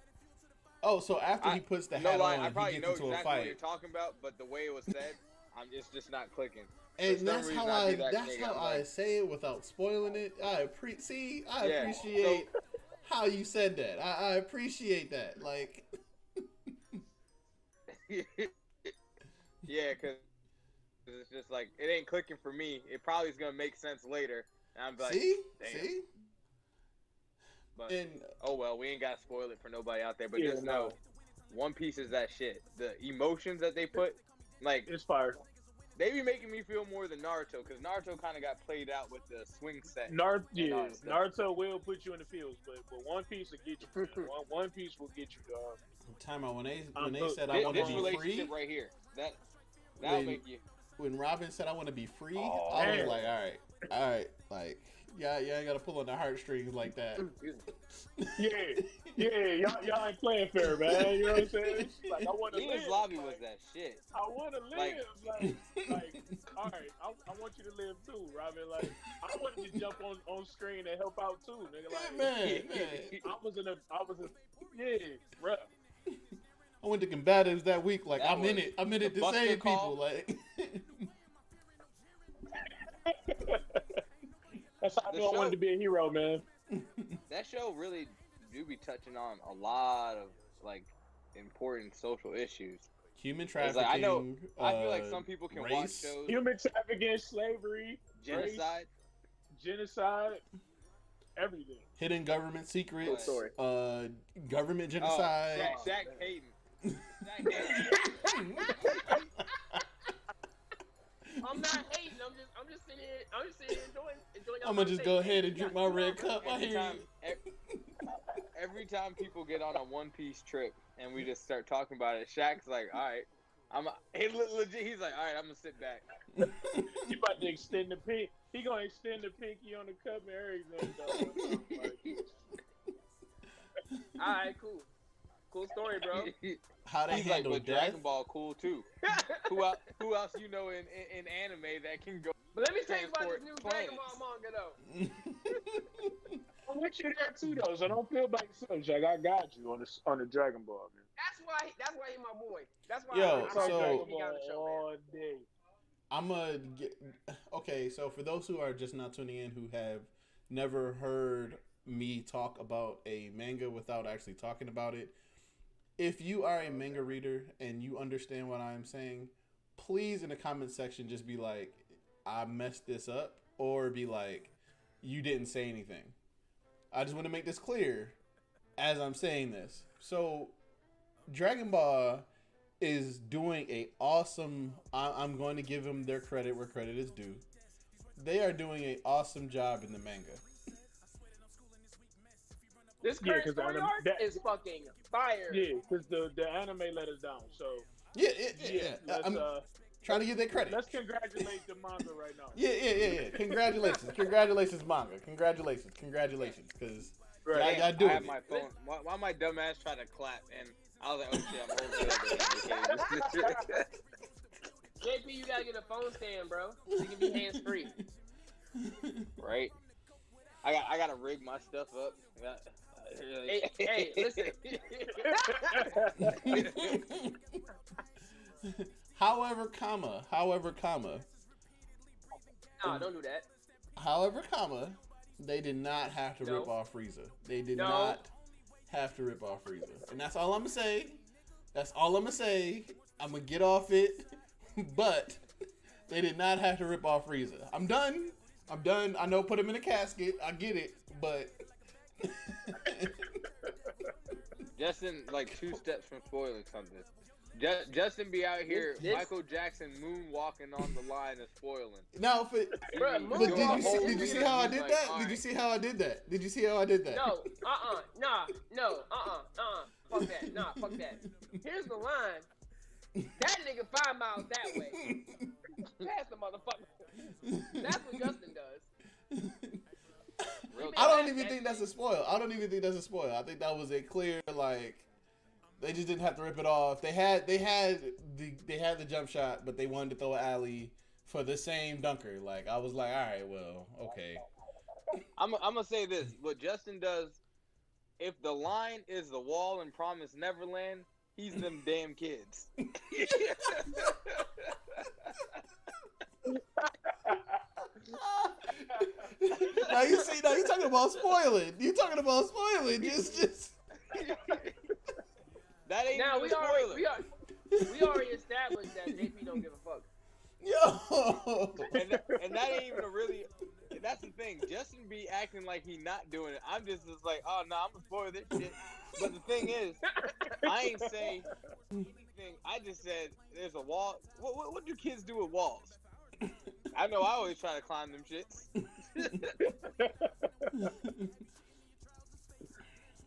Oh, so after he puts the hat lie, on, I probably he know gets into exactly a what you're fight. talking about, but the way it was said, it's just not clicking. And For some that's reason, how I'd I be that that's nigga. how I'm I like, say it without spoiling it. I appreciate Yeah. how you said that. I appreciate that. Like, yeah, because it's just like, it ain't clicking for me. It probably is going to make sense later. And I'm like, see? damn. But, And oh well, we ain't got to spoil it for nobody out there. But Yeah, just no. know, One Piece is that shit. The emotions that they put, like, It's fire. they be making me feel more than Naruto, because Naruto kind of got played out with the swing set. Naruto Naruto. will put you in the fields, but One Piece will get you. Man. One Piece will get you, dog. time out when they hooked. said I want to This be relationship free. right here, that'll When- make you. When Robin said I want to be free, Oh, I was man. like, all right, like Yeah, ain't gotta pull on the heartstrings like that. Y'all ain't playing fair, man. You know what I'm saying? Like, I want to live. Ian's lobby was that shit. I want to live. Like, all right, I want you to live too, Robin. Like, I wanted to jump on screen and help out too, nigga. Like, Man. Bruh. I went to combatives that week. Like, I'm in it the to Buster save call. people. Like, That's how I knew I wanted to be a hero, man. That show really do be touching on a lot of like important social issues. human It's trafficking. like, I feel like some people can watch race. shows. Human trafficking, slavery, Genocide. genocide, everything. Hidden government secrets. Cool story. Government genocide. Shaq Hayden. Shaq Hayden. I'm not hating. I'm just sitting here enjoying. I'm gonna just go ahead and drink my red cup. I hear you. Every time people get on a One Piece trip and we just start talking about it, Shaq's like, all right, legit. He's like, all right, I'm gonna sit back. He about to extend the pink. He gonna extend the pinky on the cup and everything. All right, cool story, bro. How they He's like, handle but death. Dragon Ball cool too. Who else you know in anime that can go? But let me tell you about this new transport Dragon Ball manga though. I'm with you there too, though. So don't feel like so, Jack. I got you on the Dragon Ball, man. That's why he's my boy. That's why Yo, I So so- Dragon he got Ball the show, all man. day. I'm gonna get okay. So for those who are just not tuning in, who have never heard me talk about a manga without actually talking about it, if you are a manga reader and you understand what I'm saying, please in the comment section just be like, I messed this up, or be like, you didn't say anything. I just want to make this clear as I'm saying this. So Dragon Ball is doing a awesome. I'm going to give them their credit where credit is due. They are doing an awesome job in the manga. This Yeah, current 'cause story the arc that- is fucking fire. Yeah, because the anime let us down. So Yeah. let's I'm trying to give their credit. let's congratulate the manga right now. Yeah. Congratulations, manga. Congratulations. Because Right. y'all I doing have it. my phone. Why my dumb ass tried to clap and I was like, oh shit, I'm over JP, you gotta get a phone stand, bro. So you can be hands free. Right? I gotta rig my stuff up. Hey, listen. However, comma. Nah, don't do that. However, they did not have to No. rip off Frieza. They did No. not have to rip off Frieza. And that's all I'm going to say. I'm going to get off it. But they did not have to rip off Frieza. I'm done. I know put him in a casket. I get it. But... Justin, like 2 steps from spoiling something. Justin be out here, This- Michael Jackson moonwalking on the line of spoiling. No, but Bruh, did doing a you whole see video, how I he's did like, that? all Did you right. see how I did that? Did you see how I did that? No, fuck that. Nah, fuck that. Here's the line. That nigga 5 miles that way. Pass the motherfucker. That's what Justin does. Real I don't talk. even think that's a spoil. I think that was a clear, like, they just didn't have to rip it off. They had the jump shot, but they wanted to throw an alley for the same dunker. Like, I was like, all right, well, okay. I'm gonna say this: what Justin does, if the line is the wall in Promise Neverland, he's them damn kids. Now you talking about spoiling. Just. That ain't Now even we a spoiler. already established that JP don't give a fuck. Yo. and that ain't even a really. That's the thing. Justin be acting like he not doing it. I'm just like, oh no, I'm gonna spoil this shit. But the thing is, I ain't say anything. I just said there's a wall. What do kids do with walls? I know I always try to climb them shits.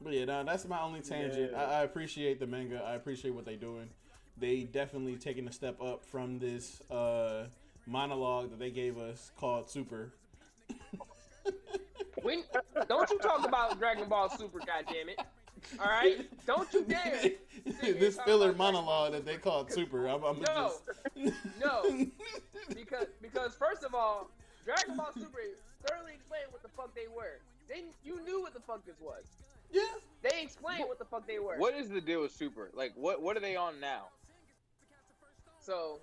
But yeah, no, that's my only tangent. Yeah. I appreciate the manga. I appreciate what they're doing. They definitely taking a step up from this monologue that they gave us called Super. Don't you talk about Dragon Ball Super, goddammit. All right, don't you dare. This filler monologue that they call Super. No, because first of all, Dragon Ball Super thoroughly explained what the fuck they were. You knew what the fuck this was. Yeah. They explained what the fuck they were. What is the deal with Super? Like, what are they on now? So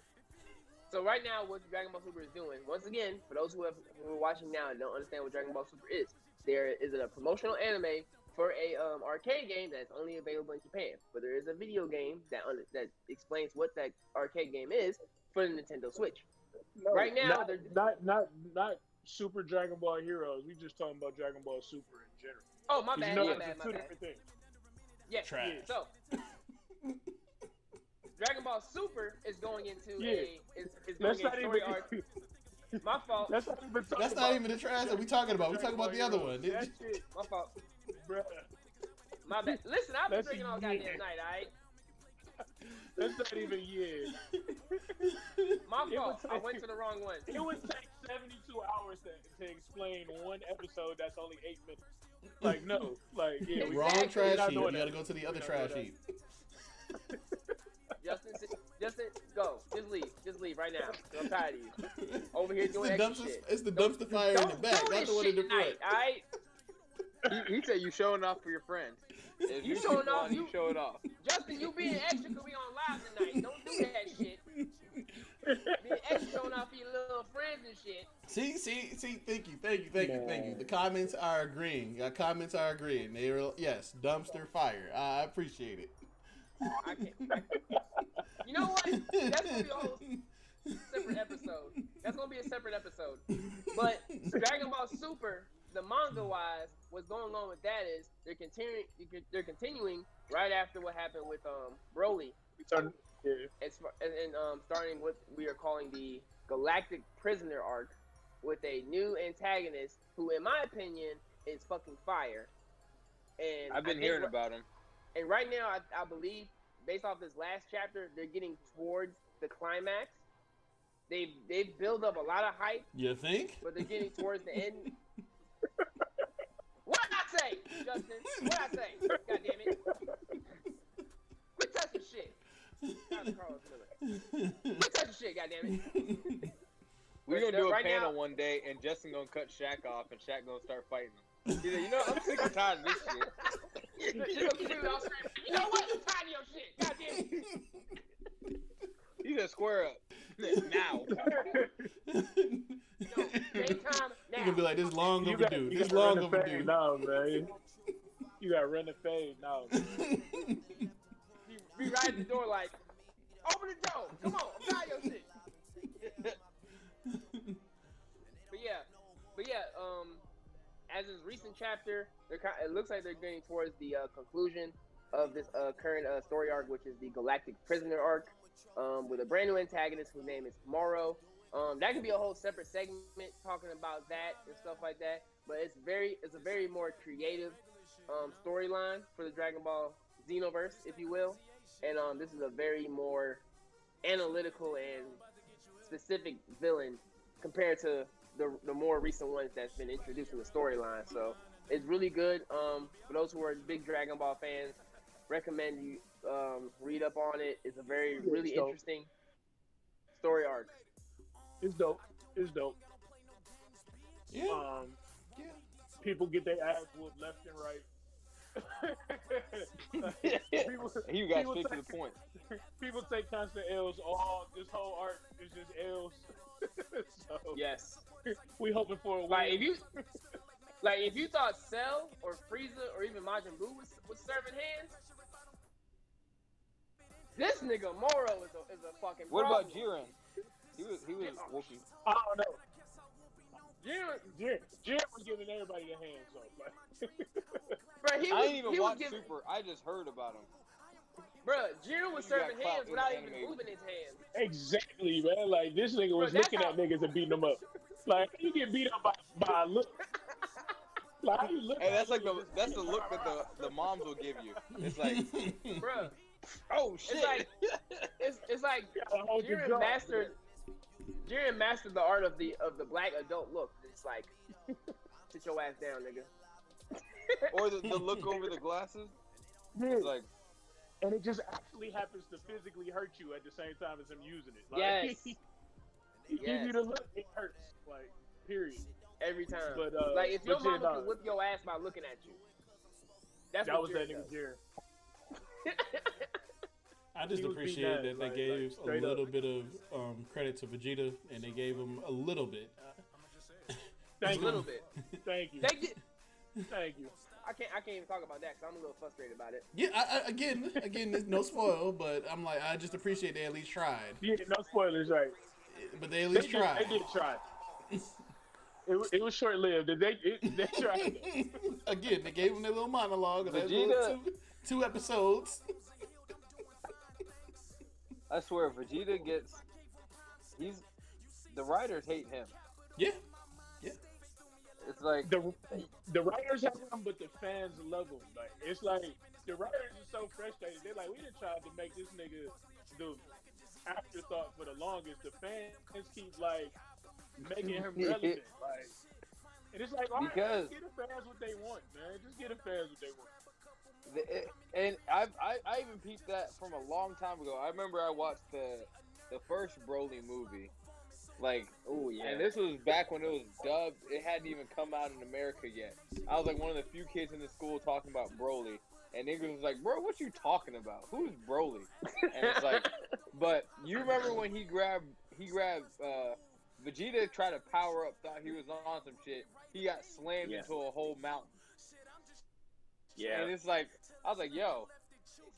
right now, what Dragon Ball Super is doing, once again, for those who are watching now and don't understand what Dragon Ball Super is, there is a promotional anime for a arcade game that's only available in Japan. But there is a video game that explains what that arcade game is for the Nintendo Switch. No, right now, not Super Dragon Ball Heroes. We just talking about Dragon Ball Super in general. Oh, my bad. My bad. Different things. Yes. Trash. So Dragon Ball Super is going into That's not story even arc. My fault. That's not even the trash that we talking about. We talking about the other one. That shit, My fault. bruh. My bad. Listen, I've been That's drinking all goddamn night, alright? That's not even My fault. I went to the wrong one. It would take 72 hours to explain one episode that's only 8 minutes. Like, no. Like, yeah. Wrong Exactly. trash sheet. You doing gotta that. go to the other We're not trash doing sheet. Justin, go. Just leave right now. I'm tired of you. Over here doing It's extra the shit. It's the dumpster fire in the back, not the one in the front. Alright? He said you showing off for your friends. If You showing off, you show it off. Justin, you being extra because we on live tonight. Don't do that shit. Being extra showing off for your little friends and shit. See. Thank you. The comments are agreeing. They were, yes, dumpster fire. I appreciate it. I can't. You know what? That's gonna be a whole separate episode. That's gonna be a separate episode. But Dragon Ball Super, the manga wise, what's going on with that is they're continuing right after what happened with Broly. And starting what we are calling the Galactic Prisoner arc with a new antagonist who, in my opinion, is fucking fire. And I've been hearing about him. And right now, I believe, based off this last chapter, they're getting towards the climax. They've built up a lot of hype. You think? But they're getting towards the end. What I say, Justin? What I say? God damn it! Quit touching shit. Carlos Miller. Quit touching shit. God damn it! We're gonna do a panel one day, and Justin gonna cut Shaq off, and Shaq gonna start fighting him. He's like, I'm sick and tired of this shit. You know what? I'm tired of your shit. God damn it! He said, square up now. No, daytime now. You can be like, this long You overdue. gotta This long run the fade overdue. now, man. You gotta run the fade now. Be right at the door like, open the door. Come on, I'm tired of your shit. But yeah, as this recent chapter, it looks like they're getting towards the conclusion of this current story arc, which is the Galactic Prisoner arc, with a brand new antagonist whose name is Moro. That could be a whole separate segment talking about that and stuff like that. But it's a very more creative storyline for the Dragon Ball Xenoverse, if you will. And this is a very more analytical and specific villain compared to the more recent ones that's been introduced in the storyline. So it's really good. For those who are big Dragon Ball fans, recommend you read up on it. It's a really interesting story arc. It's dope. Yeah. Yeah. People get their ass whooped left and right. You guys straight to the point. People take constant L's. This whole arc is just L's. So Yes. we hoping for a win. If you thought Cell or Frieza or even Majin Buu was serving hands, this nigga Moro is a fucking What problem. about Jiren? He was whooping. I don't know. Jiren was giving everybody the hands up. Bro, I didn't even watch Super. I just heard about him. Bro, Jiren was You got serving clout hands in without the even anime. moving his hands. Exactly, man. Like, this nigga was Bro, looking that's at niggas and beating them up. Like, you get beat up by a look. Like, how you look Hey, at that's like niggas that's the look that the moms will give you. It's like, Bro, oh shit. it's like gotta hold your jaw. Jiren mastered the art of the black adult look. It's like Sit your ass down, nigga. Or the look over the glasses. Yeah. It's like, And it just actually happens to physically hurt you at the same time as him using it. Like, Yes. he give you the look, it hurts. Like, period. Every time. But like if your but yeah, mama nah, could whip your ass by looking at you. That's that what was Jared that nigga does. Jared. I just He was appreciate being that they nice, gave like, a straight little up. bit of credit to Vegeta, and they gave him a little bit. Thank A you. little bit. Thank you. They get. Thank you. I can't even talk about that because I'm a little frustrated about it. Yeah, again, there's no spoil, but I'm like, I just appreciate they at least tried. Yeah, no spoilers, right? But they at least tried. They did try. It was short lived. They tried. Again, they gave him their little monologue of that Vegeta- little two episodes. I swear, Vegeta gets. The writers hate him. Yeah. It's like The writers have him, but the fans love him. Like it's like the writers are so frustrated. They're like, we done tried to make this nigga the afterthought for the longest. The fans keep like making him relevant. Like, and it's like, all right, Because- just get the fans what they want, man. Just get the fans what they want. and I even peeped that from a long time ago. I remember I watched the first Broly movie. Like, Oh yeah. and this was back when it was dubbed. It hadn't even come out in America yet. I was like one of the few kids in the school talking about Broly. And niggas was like, bro, what you talking about? Who's Broly? And it's like, but you remember when he grabbed Vegeta tried to power up, thought he was on some shit. He got slammed Yeah. into a whole mountain. Yeah. And it's like, I was like, yo,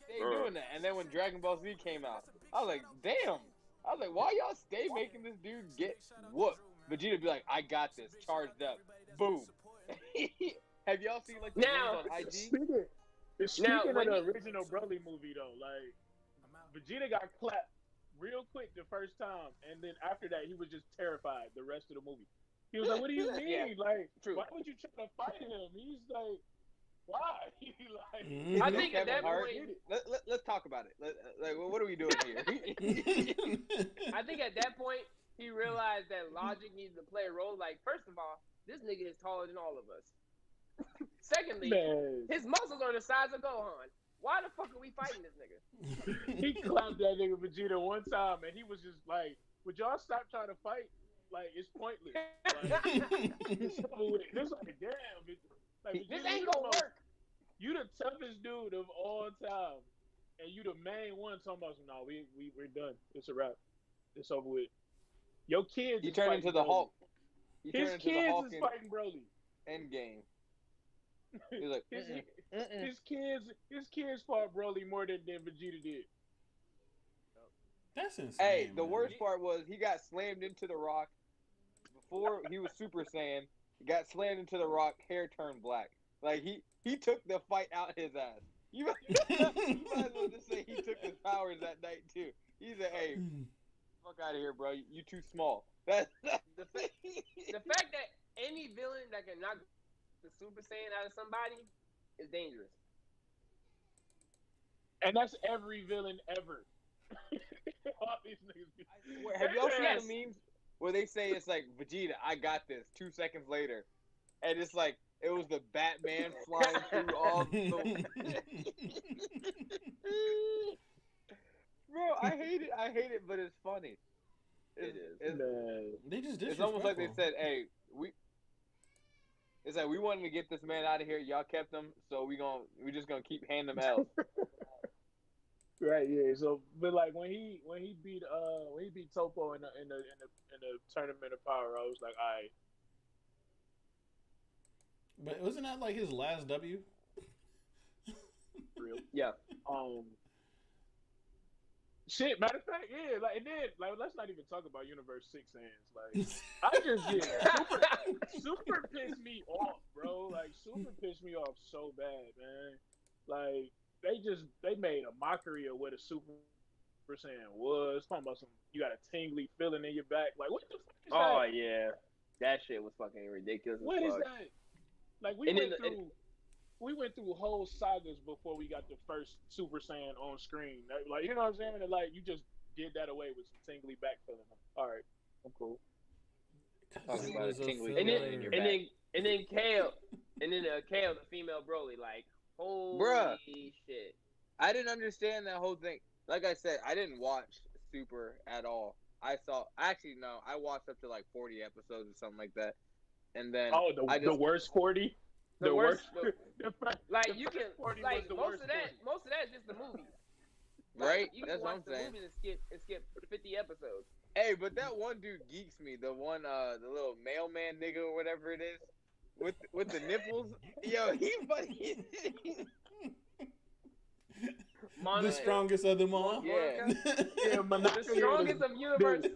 stay doing that. And then when Dragon Ball Z came out, I was like, damn. I was like, why y'all stay making this dude get whooped? Vegeta be like, I got this, charged up, boom. Have y'all seen like the Now- videos on IG? Speaking when of the original Broly movie though, like Vegeta got clapped real quick the first time, and then after that he was just terrified the rest of the movie. He was like, "What do you mean? Yeah, like, true. why would you try to fight him?" He's like, "Why?" like, Mhm. I think at Kevin that Hart. point, Let's talk about it. Like, what are we doing here? I think at that point he realized that logic needed to play a role. Like, first of all, this nigga is taller than all of us. Secondly, man, his muscles are the size of Gohan. Why the fuck are we fighting this nigga? he clapped that nigga Vegeta one time, and he was just like, "Would y'all stop trying to fight? Like, it's pointless." Like, it's over with. It's like, damn, like, This Vegeta, ain't you the gonna most- work. You the toughest dude of all time, and you the main one talking about, "No, we're done. It's a wrap. It's over with." Your kids. He is turned fighting into the Broly. Hulk. He His turned into the kids Hulk is in fighting Broly. Endgame. He was like, His, mm-mm. his kids fought Broly more than Vegeta did. That's insane. Hey, the man. worst part was he got slammed into the rock before he was Super Saiyan. He got slammed into the rock, hair turned black. Like he took the fight out his ass. You might as well just say he took his powers that night too. He said, "Hey, fuck out of here, bro. You too small." That's The fact that any villain that can knock the Super Saiyan out of somebody is dangerous. And that's every villain ever. All these niggas be- Have y'all seen Yes. the memes where they say it's like Vegeta, I got this. 2 seconds later, and it's like it was the Batman flying through all the. Bro, I hate it, but it's funny. It is. Man. They just It's almost like they disrespectful. said, "Hey, It's like we wanted to get this man out of here. Y'all kept him, so we just gonna keep handing him L's." Right, yeah. So, but like when he beat Topo in the tournament of power, I was like, all right. But wasn't that like his last W? Real. Yeah. Shit, matter of fact, yeah, like, and then, like, let's not even talk about Universe 6 hands. Like, I just, super pissed me off, bro. Like, super pissed me off so bad, man. Like, they made a mockery of what a Super Saiyan was. Talking about you got a tingly feeling in your back. Like, what the fuck is Oh that? yeah, that shit was fucking ridiculous. What as is fuck. that? Like, And then we went through whole sagas before we got the first Super Saiyan on screen. Like, you know what I'm saying? And, like, you just did that away with some tingly back feeling. All right, I'm cool. Talking It about was a tingly filler. And then, feeling in your and back. then and then Kale, and then Kale, the female Broly, like Bruh. holy shit. I didn't understand that whole thing. Like I said, I didn't watch Super at all. I saw actually no, I watched up to like 40 episodes or something like that, and then Oh, I the just worst 40. The worst, like the you can first 40 like was the most worst of that, 40. most of that is just the movies. Like, right. you can That's what watch I'm the saying. movies and skip 50 episodes. Hey, but that one dude geeks me. The one, the little mailman nigga or whatever it is, with the nipples. Yo, he funny. The strongest of them all. Yeah. Yeah, The strongest of Universe 7.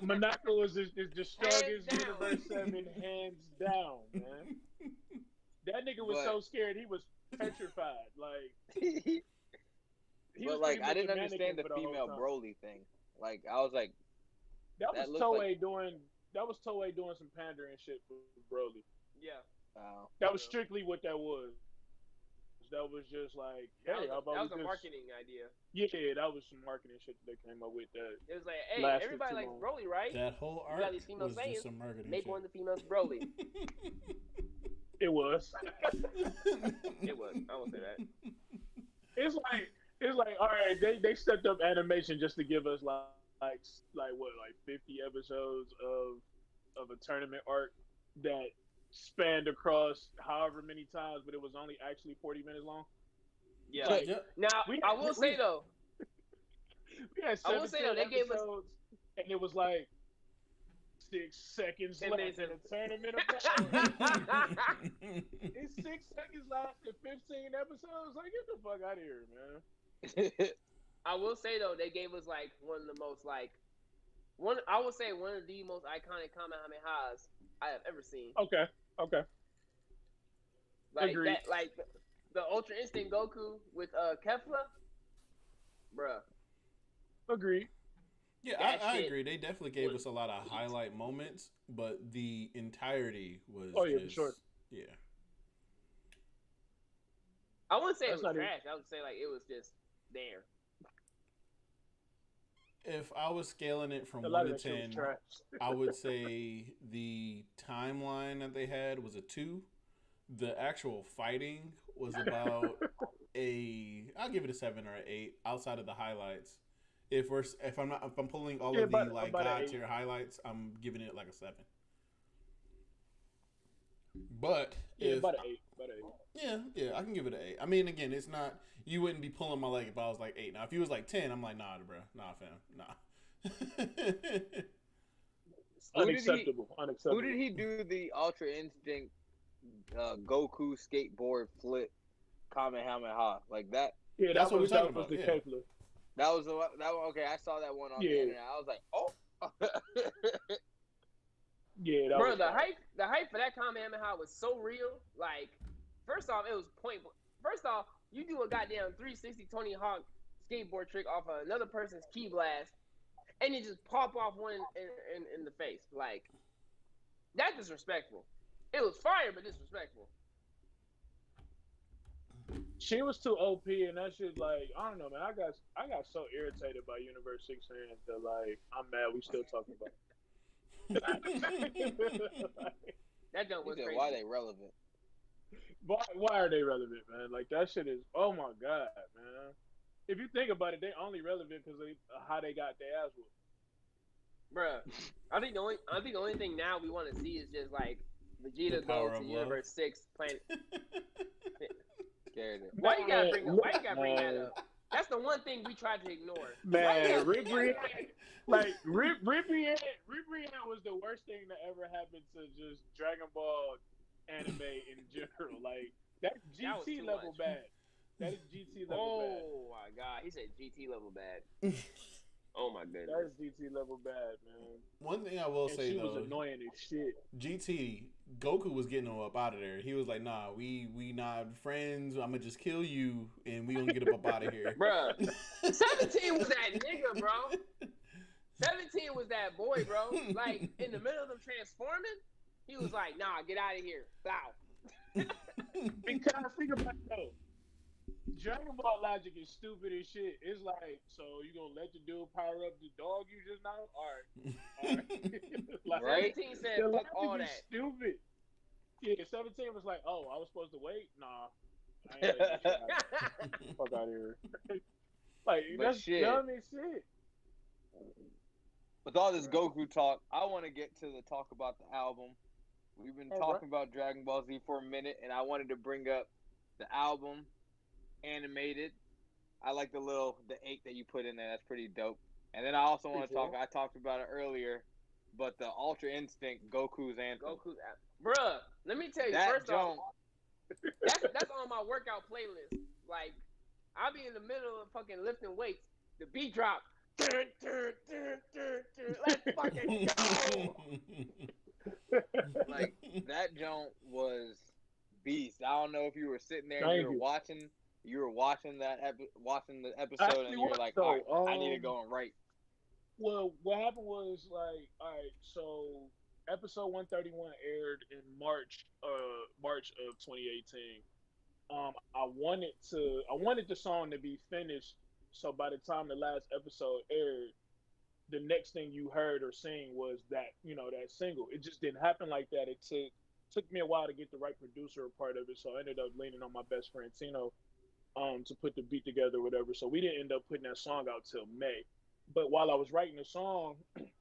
Monaco is the strongest down. Universe 7, hands down, man. That nigga was so scared he was petrified. Like, he was But like, pretty I much didn't a mannequin understand the for whole female time. Broly thing. Like, I was like, That that was looks Toei like- doing. That was Toei doing some pandering shit for Broly. Yeah. wow. That was strictly what that was. That was just like, hey, how about that was we a just... marketing idea. Yeah, that was some marketing shit that they came up with. That It was like, hey, lasted everybody too likes long. Broly, right? That whole You arc got these female was Saiyans, just some marketing make shit. one of the females Broly. It was. It was. I won't say that. It's like all right, they stepped up animation just to give us like 50 episodes of a tournament arc that spanned across however many times, but it was only actually 40 minutes long. Yeah. Like, Yep. Now, I will say though, we had I will say though, 17 they gave us episodes, and it was like 6 seconds 10 left minutes in in. the tournament. It's 6 seconds left in 15 episodes. Like, get the fuck out of here, man. I will say though, they gave us like one of the most like I would say one of the most iconic Kamehamehas I have ever seen. Okay. Like Agreed. that, like the Ultra Instinct Goku with Kefla, bruh. Agreed. Yeah, That I shit agree. They definitely gave was us a lot of heat. highlight moments, but the entirety was Oh, yeah, for just, sure. yeah. I wouldn't say That's it was not even- trash. I would say like it was just there. If I was scaling it from A lot 1 of to that shit was 10, trash. I would say the timeline that they had was a 2. The actual fighting was about I'll give it a 7 or an 8 outside of the highlights. If I'm pulling all Yeah, of the about an god 8. tier highlights, I'm giving it like a 7. But Yeah, if about an 8. yeah, I can give it an 8. I mean, again, it's not, you wouldn't be pulling my leg if I was like 8. Now, if you was like 10, I'm like, nah, bro, nah, fam, nah. Unacceptable. Who did he do the Ultra Instinct Goku skateboard flip Kamehameha like that? Yeah, That's what we're talking was about, the yeah. Kefla. That was that one. Okay, I saw that one on the Yeah. internet. I was like, oh. Yeah, that Bro, was the fire. hype for that Kamehameha was so real. Like, first off, it was point. First off, you do a goddamn 360 Tony Hawk skateboard trick off of another person's key blast, and you just pop off one in the face. Like, that's disrespectful. It was fire, but disrespectful. She was too OP, and that shit, like, I don't know, man. I got so irritated by Universe 6 fans that, like, I'm mad we still talking about it. That jump was He said, crazy. why they relevant? Why are they relevant, man? Like, that shit is, oh my god, man. If you think about it, they only relevant because of how they got their ass whooped. Bruh, I think the only thing now we want to see is just like Vegeta The power goes of to love. Universe 6 planet. Scared it. Why you gotta bring that up? That's the one thing we tried to ignore. Man, Rip Brienne was the worst thing that ever happened to just Dragon Ball anime in general. Like, that's That was GT too level much. bad. That is GT level bad. Oh my god, he said GT level bad. Oh my goodness. That is GT level bad, man. One thing I will And say she though, was annoying as shit. GT Goku was getting him up out of there. He was like, "Nah, we not friends. I'm gonna just kill you, and we gonna get him up out of here." Bruh, 17 was that nigga, bro. 17 was that boy, bro. Like, in the middle of them transforming, he was like, nah, get out of here. Bow. Because think about it though. Dragon Ball logic is stupid as shit. It's like, so you gonna let the dude power up the dog you just now? Alright. Like, Right? 17 said, the fuck logic all is that. stupid. Yeah, 17 was like, oh, I was supposed to wait. Nah, I ain't letting this shit happen. Fuck out of here. Like But that's shit, dumb as shit. with all this Right. Goku talk, I want to get to the talk about the album. We've been All right. talking about Dragon Ball Z for a minute, and I wanted to bring up the album animated. I like the 8 that you put in there. That's pretty dope. And then I also want to Appreciate talk. it. I talked about it earlier, but the Ultra Instinct Goku's anthem. Goku, bruh. Let me tell you. That First off, junk. that's on my workout playlist. Like, I'll be in the middle of fucking lifting weights. The beat drop. Dun, dun, dun, dun, dun. Let's fucking go. Like that junk was beast. I don't know if you were sitting there and Thank you. you were watching watching the I episode, actually and you're was like, all right, though. I need to go and write. Well, what happened was like, all right, so episode 131 aired in March of 2018. I wanted the song to be finished, so by the time the last episode aired, the next thing you heard or seen was that that single. It just didn't happen like that. It took me a while to get the right producer a part of it, so I ended up leaning on my best friend Tino to put the beat together, or whatever. So we didn't end up putting that song out till May. But while I was writing the song,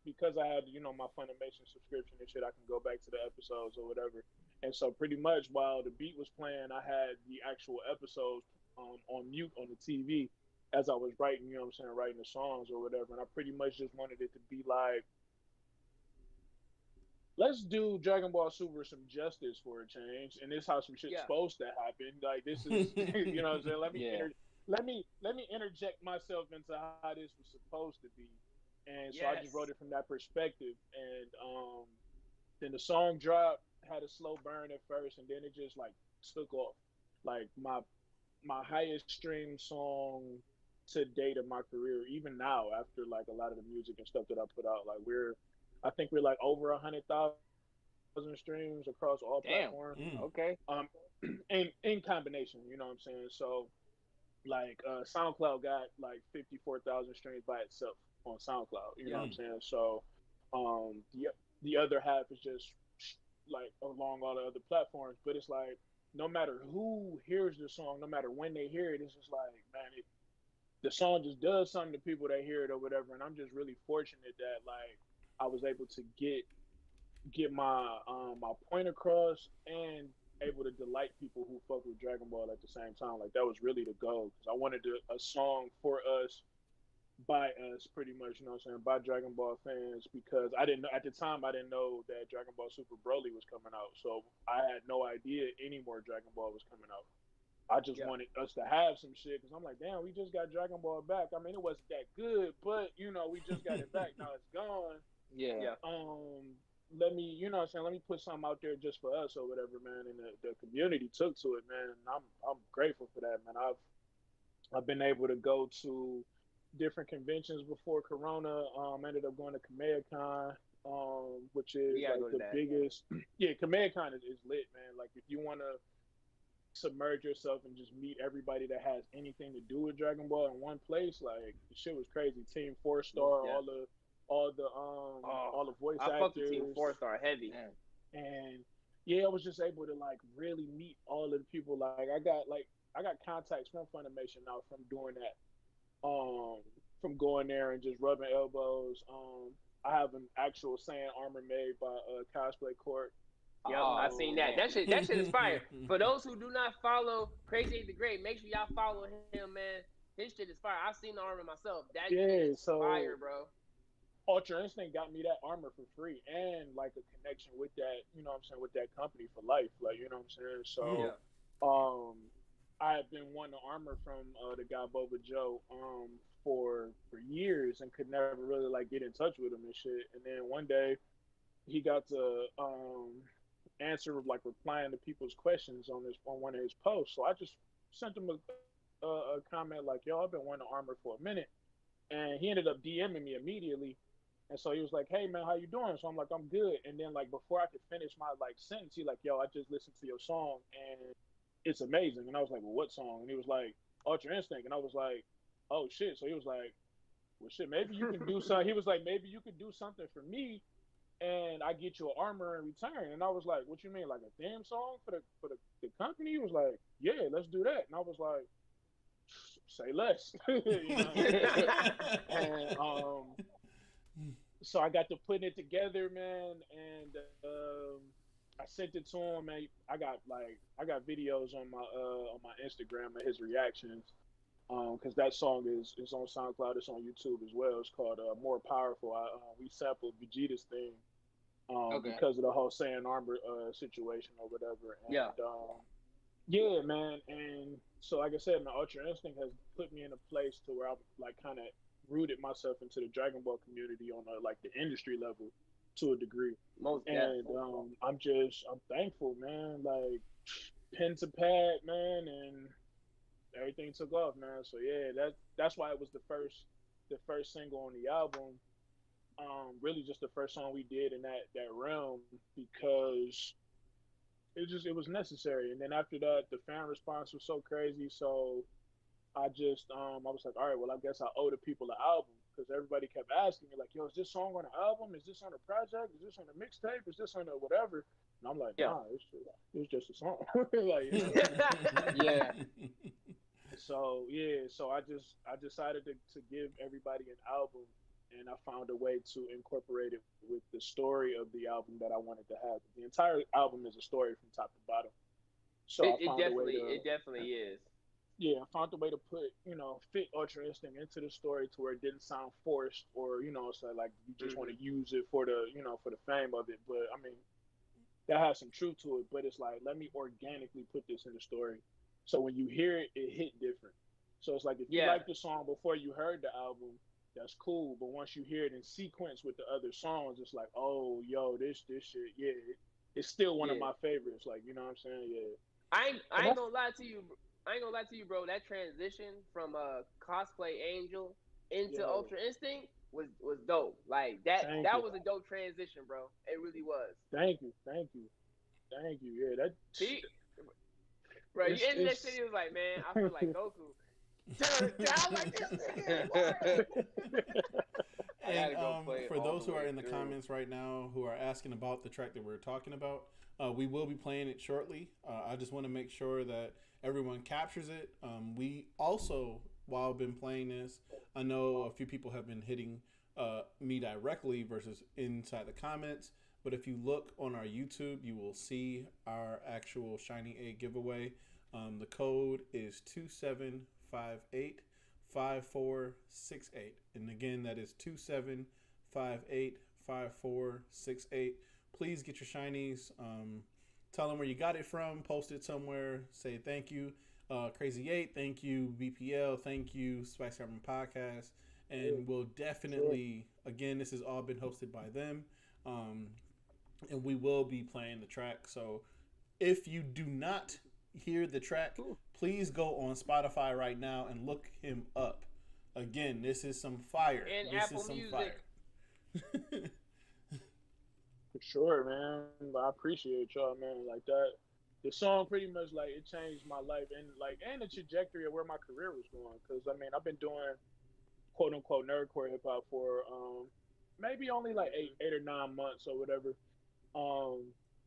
because I had my Funimation subscription and shit, I can go back to the episodes or whatever. And so pretty much while the beat was playing, I had the actual episodes on mute on the TV as I was writing, writing the songs or whatever. And I pretty much just wanted it to be like, let's do Dragon Ball Super some justice for a change, and this is how some shit's Yeah. supposed to happen. Like this is, what I'm saying. Yeah. Let me interject myself into how this was supposed to be, and so I just Yes. wrote it from that perspective. And then the song dropped, had a slow burn at first, and then it just like took off. Like my highest stream song to date of my career, even now after like a lot of the music and stuff that I put out. Like I think we're like over 100,000 streams across all Damn. platforms. Okay. Um, in combination, you know what I'm saying. So like SoundCloud got like 54,000 streams by itself on SoundCloud. You know what I'm saying. So the other half is just like along all the other platforms. But it's like no matter who hears the song, no matter when they hear it, it's just like man, the song just does something to people that hear it or whatever. And I'm just really fortunate that like I was able to get my point across and able to delight people who fuck with Dragon Ball at the same time. Like that was really the goal because I wanted a song for us, by us, pretty much. You know what I'm saying? By Dragon Ball fans, because I didn't know at the time. I didn't know that Dragon Ball Super Broly was coming out, so I had no idea any more Dragon Ball was coming out. I just Yeah. wanted us to have some shit because I'm like, damn, we just got Dragon Ball back. I mean, it wasn't that good, but we just got it back. Now it's gone. Yeah. Yeah. Let me, what I'm saying, let me put something out there just for us or whatever, man. And the community took to it, man. And I'm grateful for that, man. I've been able to go to different conventions before Corona. Ended up going to KamehamehaCon, which is We gotta like go to the that. biggest. Yeah, KamehamehaCon is lit, man. Like if you want to submerge yourself and just meet everybody that has anything to do with Dragon Ball in one place, like the shit was crazy. Team Four Star, Yeah. all the voice I fucked with Team actors, 4-Star heavy. Damn. and yeah, I was just able to like really meet all of the people. I got contacts from Funimation now from doing that. From going there and just rubbing elbows. I have an actual Saiyan armor made by Cosplay Court. Yep, Oh, I seen that. damn. That shit is fire. For those who do not follow Crazy 8 the Great, make sure y'all follow him, man. His shit is fire. I've seen the armor myself. That shit Yeah, is so fire, bro. Ultra Instinct got me that armor for free and like a connection with that, what I'm saying, with that company for life. Like, you know what I'm saying? So I had been wanting the armor from the guy Boba Joe for years and could never really like get in touch with him and shit. And then one day he got to answer like replying to people's questions on one of his posts. So I just sent him a comment like, "Yo, I've been wanting the armor for a minute," and he ended up DMing me immediately. And so he was like, "Hey man, how you doing?" So I'm like, "I'm good." And then like before I could finish my like sentence, he like, "Yo, I just listened to your song and it's amazing." And I was like, "Well, what song?" And he was like, "Ultra Instinct." And I was like, "Oh shit." So he was like, "Well shit, maybe you can do something." He was like, "Maybe you could do something for me and I get you an armor in return. And I was like, what you mean, like a theme song for the company? He was like, yeah, let's do that. And I was like, say less, you know what I'm saying? And so I got to putting it together, man, and I sent it to him, man. I got videos on my Instagram of his reactions, because that song is on SoundCloud, it's on YouTube as well. It's called "More Powerful." We sampled Vegeta's theme, Okay. because of the whole Saiyan armor situation or whatever, Yeah. and yeah, man. And so, like I said, my Ultra Instinct has put me in a place to where I've like kind of rooted myself into the Dragon Ball community on like the industry level to a degree. Most deaf. And I'm thankful, man. Like pen to pad, man, and everything took off, man. So yeah, that's why it was the first single on the album. Really just the first song we did in that realm, because it was necessary. And then after that, the fan response was so crazy. So I was like, all right, well, I guess I owe the people an album, because everybody kept asking me like, yo, is this song on the album? Is this on a project? Is this on a mixtape? Is this on a whatever? And I'm like, Yeah. nah, it's just a song. Like, you know. Yeah. So yeah, so I decided to give everybody an album, and I found a way to incorporate it with the story of the album that I wanted to have. The entire album is a story from top to bottom. So I found a way It to definitely is. yeah, I found a way to put, fit Ultra Instinct into the story to where it didn't sound forced, or, so like you just want Hmm. to use it for for the fame of it. But I mean, that has some truth to it, but it's like, let me organically put this in the story. So when you hear it, it hit different. So it's like, if you Yeah. like the song before you heard the album, that's cool. But once you hear it in sequence with the other songs, it's like, oh, yo, this shit, yeah, it's still one of Yeah. my favorites. Like, you know what I'm saying? Yeah. I And ain't that's gonna lie to you. I ain't gonna lie to you, bro. That transition from cosplay angel into yeah. Ultra Instinct was dope. Like that Thank that you. was a dope transition, bro. It really was. Thank you. Thank you. Thank you. Yeah, that See, bro, you ended that it's city was like, man, I feel like Goku. I'm like this nigga, what? I And gotta go play it for all those the who are way in the through. comments right now who are asking about the track that we're talking about, we will be playing it shortly. I just want to make sure that everyone captures it. We also, while I've been playing this, I know a few people have been hitting me directly versus inside the comments. But if you look on our YouTube, you will see our actual Shiny Egg giveaway. The code is 27585468. And again, that is 27585468. Please get your shinies. Tell them where you got it from. Post it somewhere. Say thank you, Crazy 8. Thank you, BPL. Thank you, Spice Ramen Podcast. And we'll sure. definitely, again, this has all been hosted by them. Um, and we will be playing the track. So if you do not hear the track, please go on Spotify right now and look him up. Again, this is some fire. And This is Apple some Music. fire. For sure, man. I appreciate y'all, man. Like that. The song pretty much like it changed my life, and the trajectory of where my career was going. Because I mean, I've been doing quote unquote nerdcore hip hop for maybe only like Hmm. 8 or 9 months or whatever.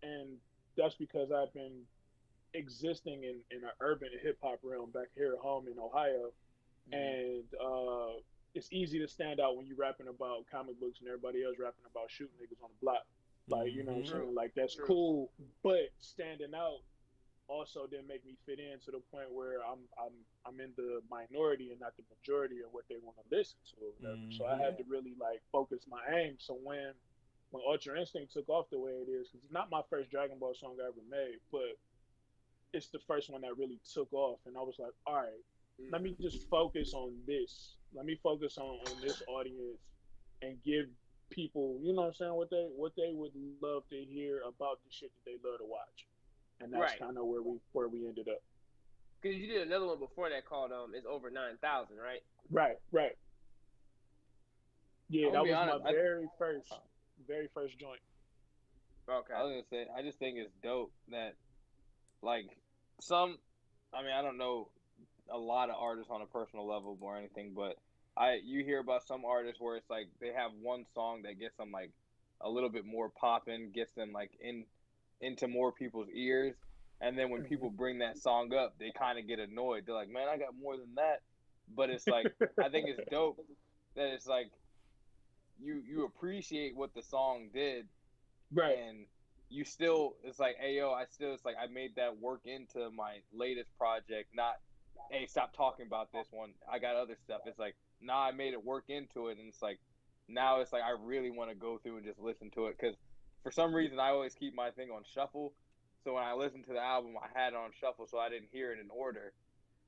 And that's because I've been existing in an urban hip hop realm back here at home in Ohio, Mhm. and it's easy to stand out when you're rapping about comic books and everybody else rapping about shooting niggas on the block. Like, you know what I'm Mm-hmm. True. saying? Like, that's True. cool, but standing out also didn't make me fit in to the point where I'm in the minority and not the majority of what they want to listen to or whatever. So I Mm-hmm. had Yeah. to really like focus my aim. So when Ultra Instinct took off the way it is, because it's not my first Dragon Ball song I ever made, but it's the first one that really took off, and I was like, all right, let me Hmm. just focus on this. Let me focus on this audience and give people, you know what I'm saying, what they would love to hear about the shit that they love to watch. And that's Right. kind of where we ended up. Because you did another one before that called it's over 9,000, right? Right, right. Yeah, I'm gonna that be was my honest. very first joint. Okay. I was gonna say I just think it's dope that like some. I mean, I don't know a lot of artists on a personal level or anything, but you hear about some artists where it's like they have one song that gets them like a little bit more popping, gets them like into more people's ears. And then when people bring that song up, they kind of get annoyed. They're like, "Man, I got more than that." But it's like I think it's dope that it's like you appreciate what the song did, Right. and you still it's like, hey yo, I still it's like I made that work into my latest project. Not, hey, stop talking about this one. I got other stuff. It's like, nah, I made it work into it, and it's like now it's like I really want to go through and just listen to it because for some reason I always keep my thing on shuffle. So when I listened to the album, I had it on shuffle, so I didn't hear it in order.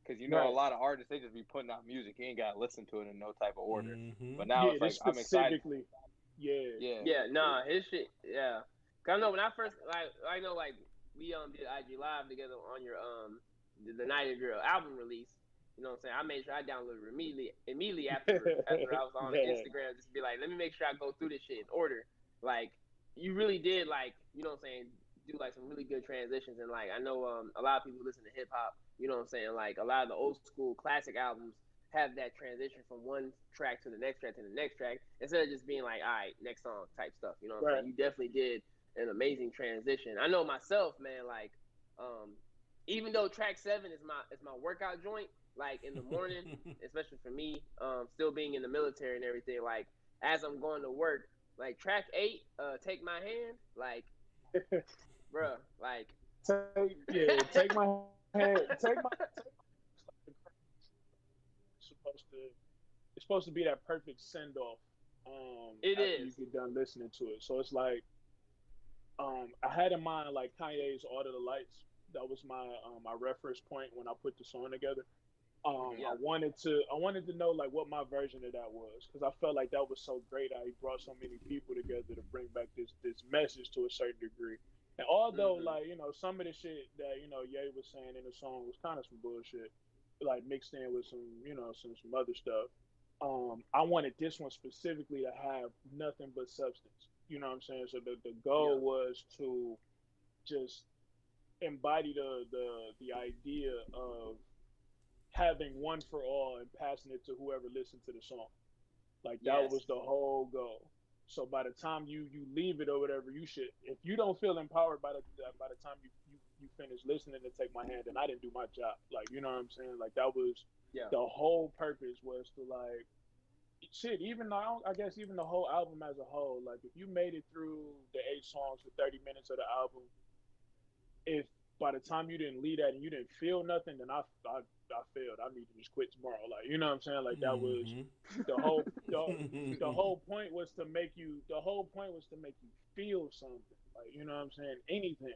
Because you know, Right. a lot of artists they just be putting out music, you ain't gotta listen to it in no type of order. Mm-hmm. But now Yeah, it's this like I'm excited. specifically. Yeah. Yeah. Yeah, nah, his shit. Yeah, 'cause I know when I first like I know like we did IG live together on your the night of your album release. You know what I'm saying? I made sure I downloaded it immediately after I was on Yeah. Instagram, just to be like, let me make sure I go through this shit in order. Like you really did, like, you know what I'm saying, do like some really good transitions. And like I know a lot of people who listen to hip hop, you know what I'm saying, like a lot of the old school classic albums have that transition from one track to the next track to the next track instead of just being like, all right, next song type stuff. You know what I'm Right. saying? You definitely did an amazing transition. I know myself, man, like um even though track 7 is my workout joint, like in the morning, especially for me, still being in the military and everything, like as I'm going to work, like track 8, take my hand, like bruh, like Take my hand. Supposed to. It's supposed to be that perfect send off. it After you is. get done listening to it, so it's like I had in mind like Kanye's "Order the Lights." That was my reference point when I put the song together. Yeah. I wanted to know like what my version of that was because I felt like that was so great. How he brought so many people together to bring back this message to a certain degree. And although Mm-hmm. like some of the shit that Ye was saying in the song was kind of some bullshit, like mixed in with some some other stuff. I wanted this one specifically to have nothing but substance. You know what I'm saying? So the goal Yeah. was to just embody the idea of having one for all and passing it to whoever listened to the song. Like that Yes. was the whole goal. So by the time you leave it or whatever, you should if you don't feel empowered by the time you finish listening to Take My Hand, then I didn't do my job. Like you know what I'm saying? Like that was Yeah. the whole purpose was to like shit. Even though I guess even the whole album as a whole, like if you made it through the 8 songs for 30 minutes of the album, if by the time you didn't lead that and you didn't feel nothing, then I failed. I need to just quit tomorrow. Like you know what I'm saying? Like that was Mm-hmm. the whole the whole point was to make you the whole point was to make you feel something. Like you know what I'm saying? Anything.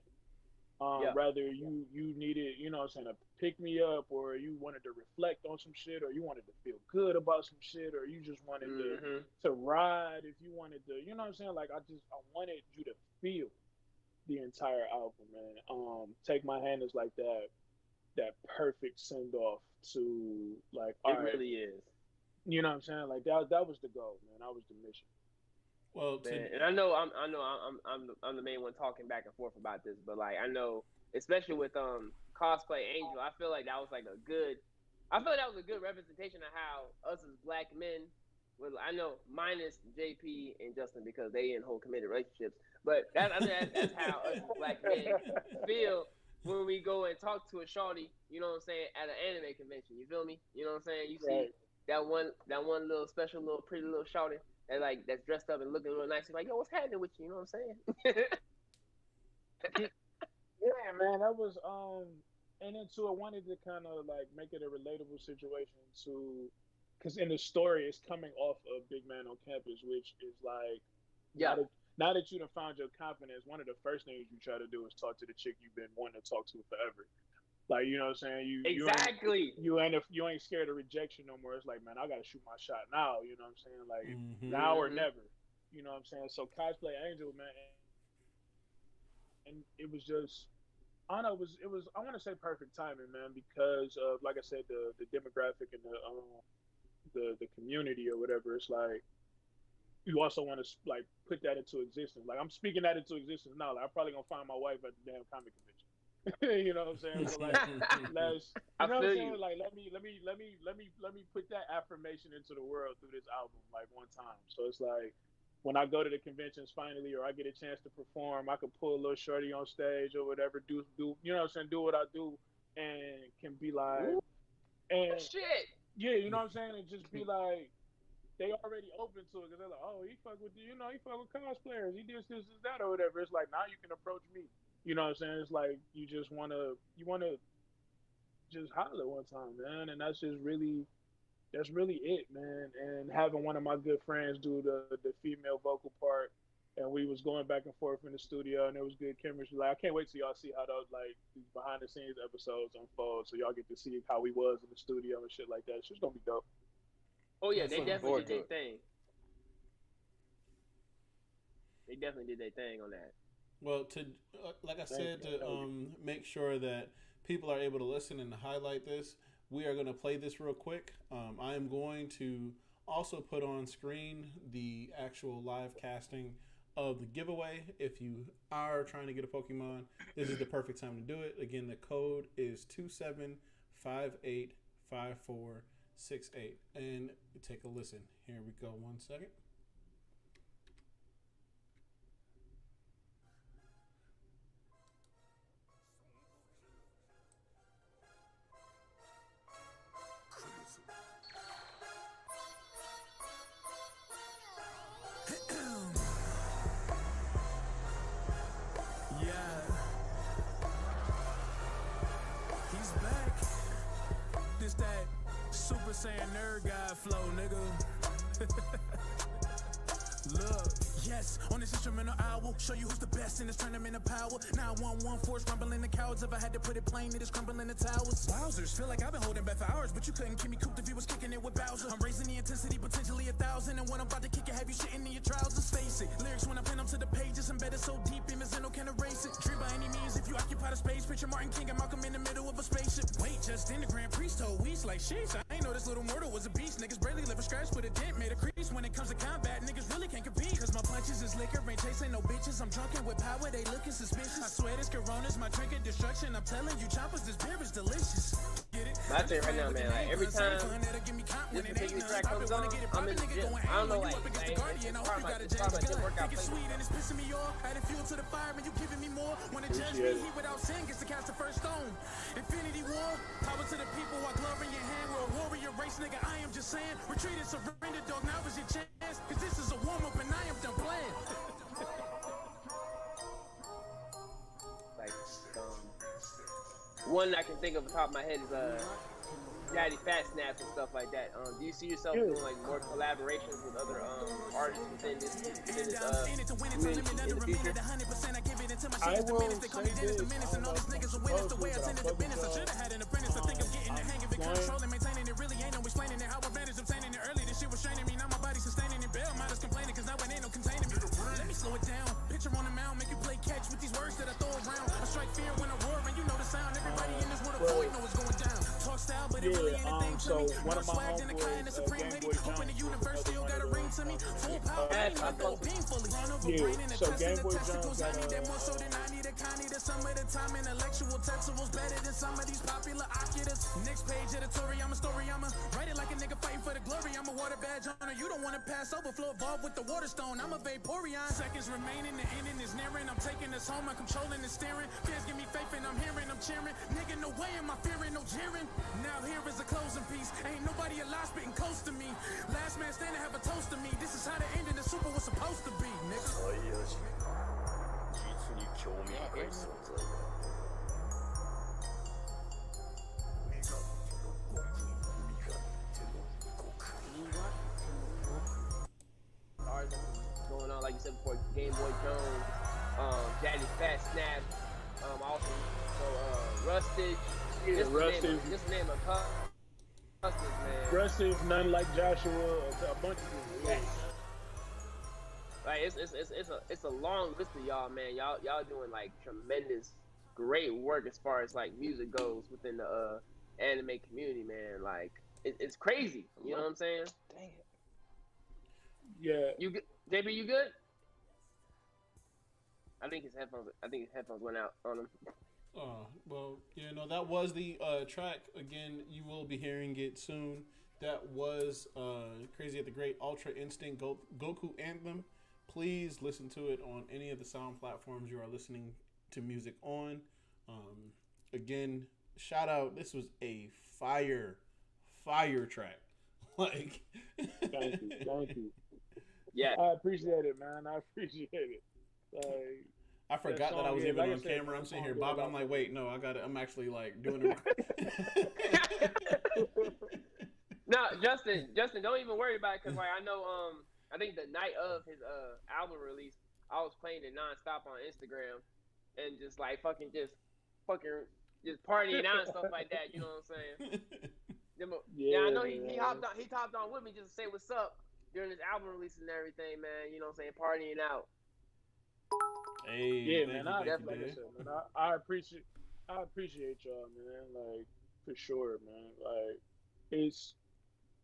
Yeah. Rather you needed, you know what I'm saying, to pick me up or you wanted to reflect on some shit or you wanted to feel good about some shit or you just wanted Mm-hmm. to ride if you wanted to, you know what I'm saying? Like I wanted you to feel the entire album, man. Take My Hand is like that perfect send off to like, all It right, really is. you know what I'm saying? Like that was the goal, man. That was the mission. Well, to Man, and I'm the main one talking back and forth about this, but like I know, especially with cosplay Angel, I feel like that was like a good, I feel like that was a good representation of how us as black men, well, I know minus JP and Justin because they in whole committed relationships, but I mean that's how us as black men feel when we go and talk to a shorty, you know what I'm saying, at an anime convention. You feel me? You know what I'm saying? You see Right. that one little special little pretty little shorty and like that's dressed up and looking real nice. You're like, yo, what's happening with you? You know what I'm saying? Yeah, man, that was and then too I wanted to kind of like make it a relatable situation to because in the story it's coming off of Big Man on Campus, which is like now Yeah, that now that you done found your confidence, one of the first things you try to do is talk to the chick you've been wanting to talk to forever. Like you know what I'm saying? exactly. You ain't scared of rejection no more. It's like, man, I gotta shoot my shot now, you know what I'm saying? Like mm-hmm. now or Hmm. never. You know what I'm saying? So cosplay Angel, man, and it was just I don't know, it was I want to say perfect timing, man, because of like I said, the demographic and the community or whatever. It's like you also want to like put that into existence. Like I'm speaking that into existence now. Like I'm probably gonna find my wife at the damn comic convention. You know what I'm saying? So like let's I you know what feel I'm saying? you. Like let me put that affirmation into the world through this album like one time. So it's like when I go to the conventions finally, or I get a chance to perform, I could pull a little shorty on stage or whatever, do you know what I'm saying, do what I do, and can be like, Ooh, and shit. yeah, you know what I'm saying, and just be like, they already open to it because they're like, oh, he fuck with he fuck with cosplayers, he does this, that, or whatever. It's like now you can approach me. You know what I'm saying? It's like you wanna just holler one time, man, and that's really it, man. And having one of my good friends do the female vocal part, and we was going back and forth in the studio, and it was good chemistry. Like I can't wait till y'all see how those like these behind the scenes episodes unfold, so y'all get to see how we was in the studio and shit like that. It's just gonna be dope. Oh yeah, Yeah, they looking definitely forward did to their it. thing. They definitely did their thing on that. Well, to like I Thank said, you. to Thank you. make sure that people are able to listen and to highlight this, we are going to play this real quick. I am going to also put on screen the actual live casting of the giveaway. If you are trying to get a Pokemon, this is the perfect time to do it. Again, the code is 27585468. And take a listen. Here we go. 1 second. Yeah, he's back. This that Super Saiyan nerd guy flow, nigga. Look, yes, on this instrumental I will show you who's the best in this tournament of power. 911 force rumbling the cowards. If I had to put it plain, it is crumbling the towers. Wowzers, feel like I've been holding back for hours, but you couldn't keep me cooped if you was kicking it with Bowser. I'm raising the intensity, potentially 1,000, and when I'm about to kick it, have you shitting in your trousers? Face it, lyrics when I pen them to the pages, embedded so deep, no can erase it. Dream by any means if you occupy the space. Picture Martin King and Malcolm in the middle of a spaceship. Wait, just in the Grand Prix told Weez like sheesh. I ain't know this little mortal was a beast. Niggas barely live a scratch with a dent, made a crease. When it comes to combat, niggas really can't compete. Cause my punches is liquor, ain't chasing no bitches. I'm drunken with power, they looking suspicious. I swear this Corona's my trinket destruction. I'm telling you, choppers, this beer is delicious. Get it? But I tell you right now, man, like every time this particular track comes on, I'm in the gym. I don't know, like it's probably my gym workout Think it's playlist. sweet and it's pissing me off. Adding fuel to the fire, man, you giving me more. Wanna judge me, Appreciate it. he without sin gets to cast the first stone. Infinity War, power to the people while glove in your hand. We're a warrior race, nigga, I am just saying. Retreat and surrender, dog, now is your chance. Cause this is a warm-up and I am done playing. Like, one I can think of off the top of my head is Daddy Fat Snaps and stuff like that. Do you see yourself doing like more collaborations with other artists within this community in the future? I will say this. I don't know if I'm supposed to, but I'm focused on. I'm going. Maintaining it really ain't no explaining it. How advantage obtaining it early. This shit was straining me. Now my body sustaining it. Bell miners complaining cause now it ain't no containing me. Let me slow it down. Picture on the mound. Make you play catch with these words that I throw around. I strike fear when I roar and you know the sound. Everybody in this world of void know what's going down. Talk style, but it really ain't a thing to So me. one More of my swag than a kind and a homeboys, supreme Game lady. Boy Hoping the Jones, universe another still one got a of ring to me. Full power, Yeah, I throw a beam fully. Run over brain and a so trust in Game the Boy testicles. Jones I got need that more so a. than I need a Connie. To some of the time intellectual textuals better than some of these popular oculars. Next page editorial, I'm a story, I'ma write it like a nigga fighting for the glory. I'm a water badge honor. You don't wanna pass over, flow evolved with the water stone. I'm a Vaporeon. Seconds remaining, the ending is nearing. I'm taking this home, I'm controlling the steering. Fears give me faith and I'm hearing, I'm cheering. Nigga, no way am I fearing, no jeering. Now here is a closing piece. Ain't nobody alive spitting close to me. Last man standing have a toast to me. This is how the ending of Super was supposed to be, nigga. 実に興味深い存在だ。 Artists going on, like you said before, Game Boy Jones, Daddy Fat Snap, also so Rustage. Yeah, Rustage. Just name a customers, man. Rustage, none like Joshua, a bunch of people. Yes. Like it's a long list of y'all, man. Y'all doing like tremendous, great work as far as like music goes within the anime community, man. Like it's crazy. You know what I'm saying? Dang it. Yeah. You good, JB? You good? I think his headphones went out on him. Well, yeah, no, that was the track. Again, you will be hearing it soon. That was Crazy at the Great Ultra Instinct Goku Anthem Please listen to it on any of the sound platforms you are listening to music on. Um, Again, shout out. This was a fire track. Like, Thank you. Yeah. I appreciate it, man. I appreciate it. Like I that forgot that I song, was yeah, even like I on said, camera. man, I'm that sitting song here did a bobbing. I'm lot like, for wait, no, I got it. I'm actually like doing it. No, Justin, don't even worry about it because like I know, I think the night of his album release, I was playing it nonstop on Instagram, and just like fucking just partying out and stuff like that. You know what I'm saying? Yeah, I Yeah, know man. he hopped on with me just to say what's up during his album release and everything, man. You know what I'm saying? Partying out. Hey, Yeah, thank man. you, I thank you, like I Dave. said, man. I appreciate y'all, man. Like for sure, man. Like it's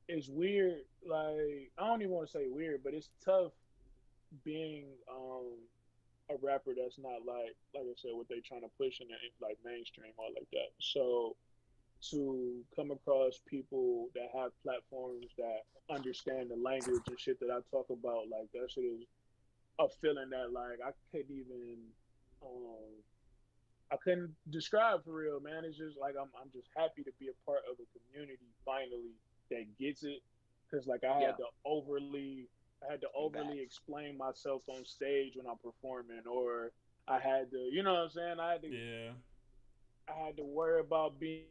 it's weird. Like I don't even want to say weird, but it's tough being a rapper that's not like I said what they trying to push in the like mainstream or like that. So to come across people that have platforms that understand the language and shit that I talk about, like that shit is a feeling that like um I couldn't describe for real, man. It's just like I'm just happy to be a part of a community finally that gets it. Cause like Yeah. I had to overly Facts. explain myself on stage when I'm performing, or I had to, you know what I'm saying? Yeah. I had to worry about being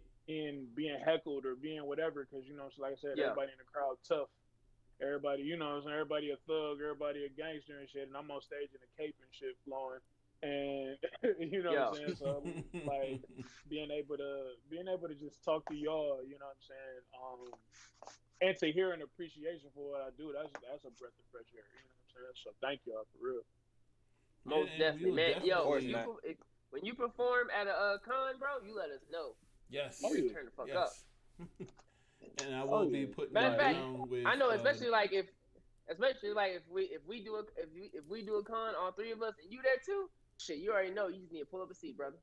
heckled or being whatever, because you know, so like I said, Yeah. everybody in the crowd tough. Everybody, you know, so everybody a thug, everybody a gangster and shit, and I'm on stage in a cape and shit flowing, and you know what I'm Yeah. saying. So like being able to just talk to y'all, you know what I'm saying, and to hear an appreciation for what I do, that's a breath of fresh air, you know what I'm saying. So thank y'all for real. Most And we definitely, will man. Of Yo, course, definitely. man. when you perform at a con, bro, you let us know. Yes. Oh We yeah, turn the fuck up. Yes. And I oh will be yeah, putting Matter you of fact, like down I with. know, especially like if we do a if we do a con, all three of us, and you there too. Shit, you already know. You just need to pull up a seat, brother.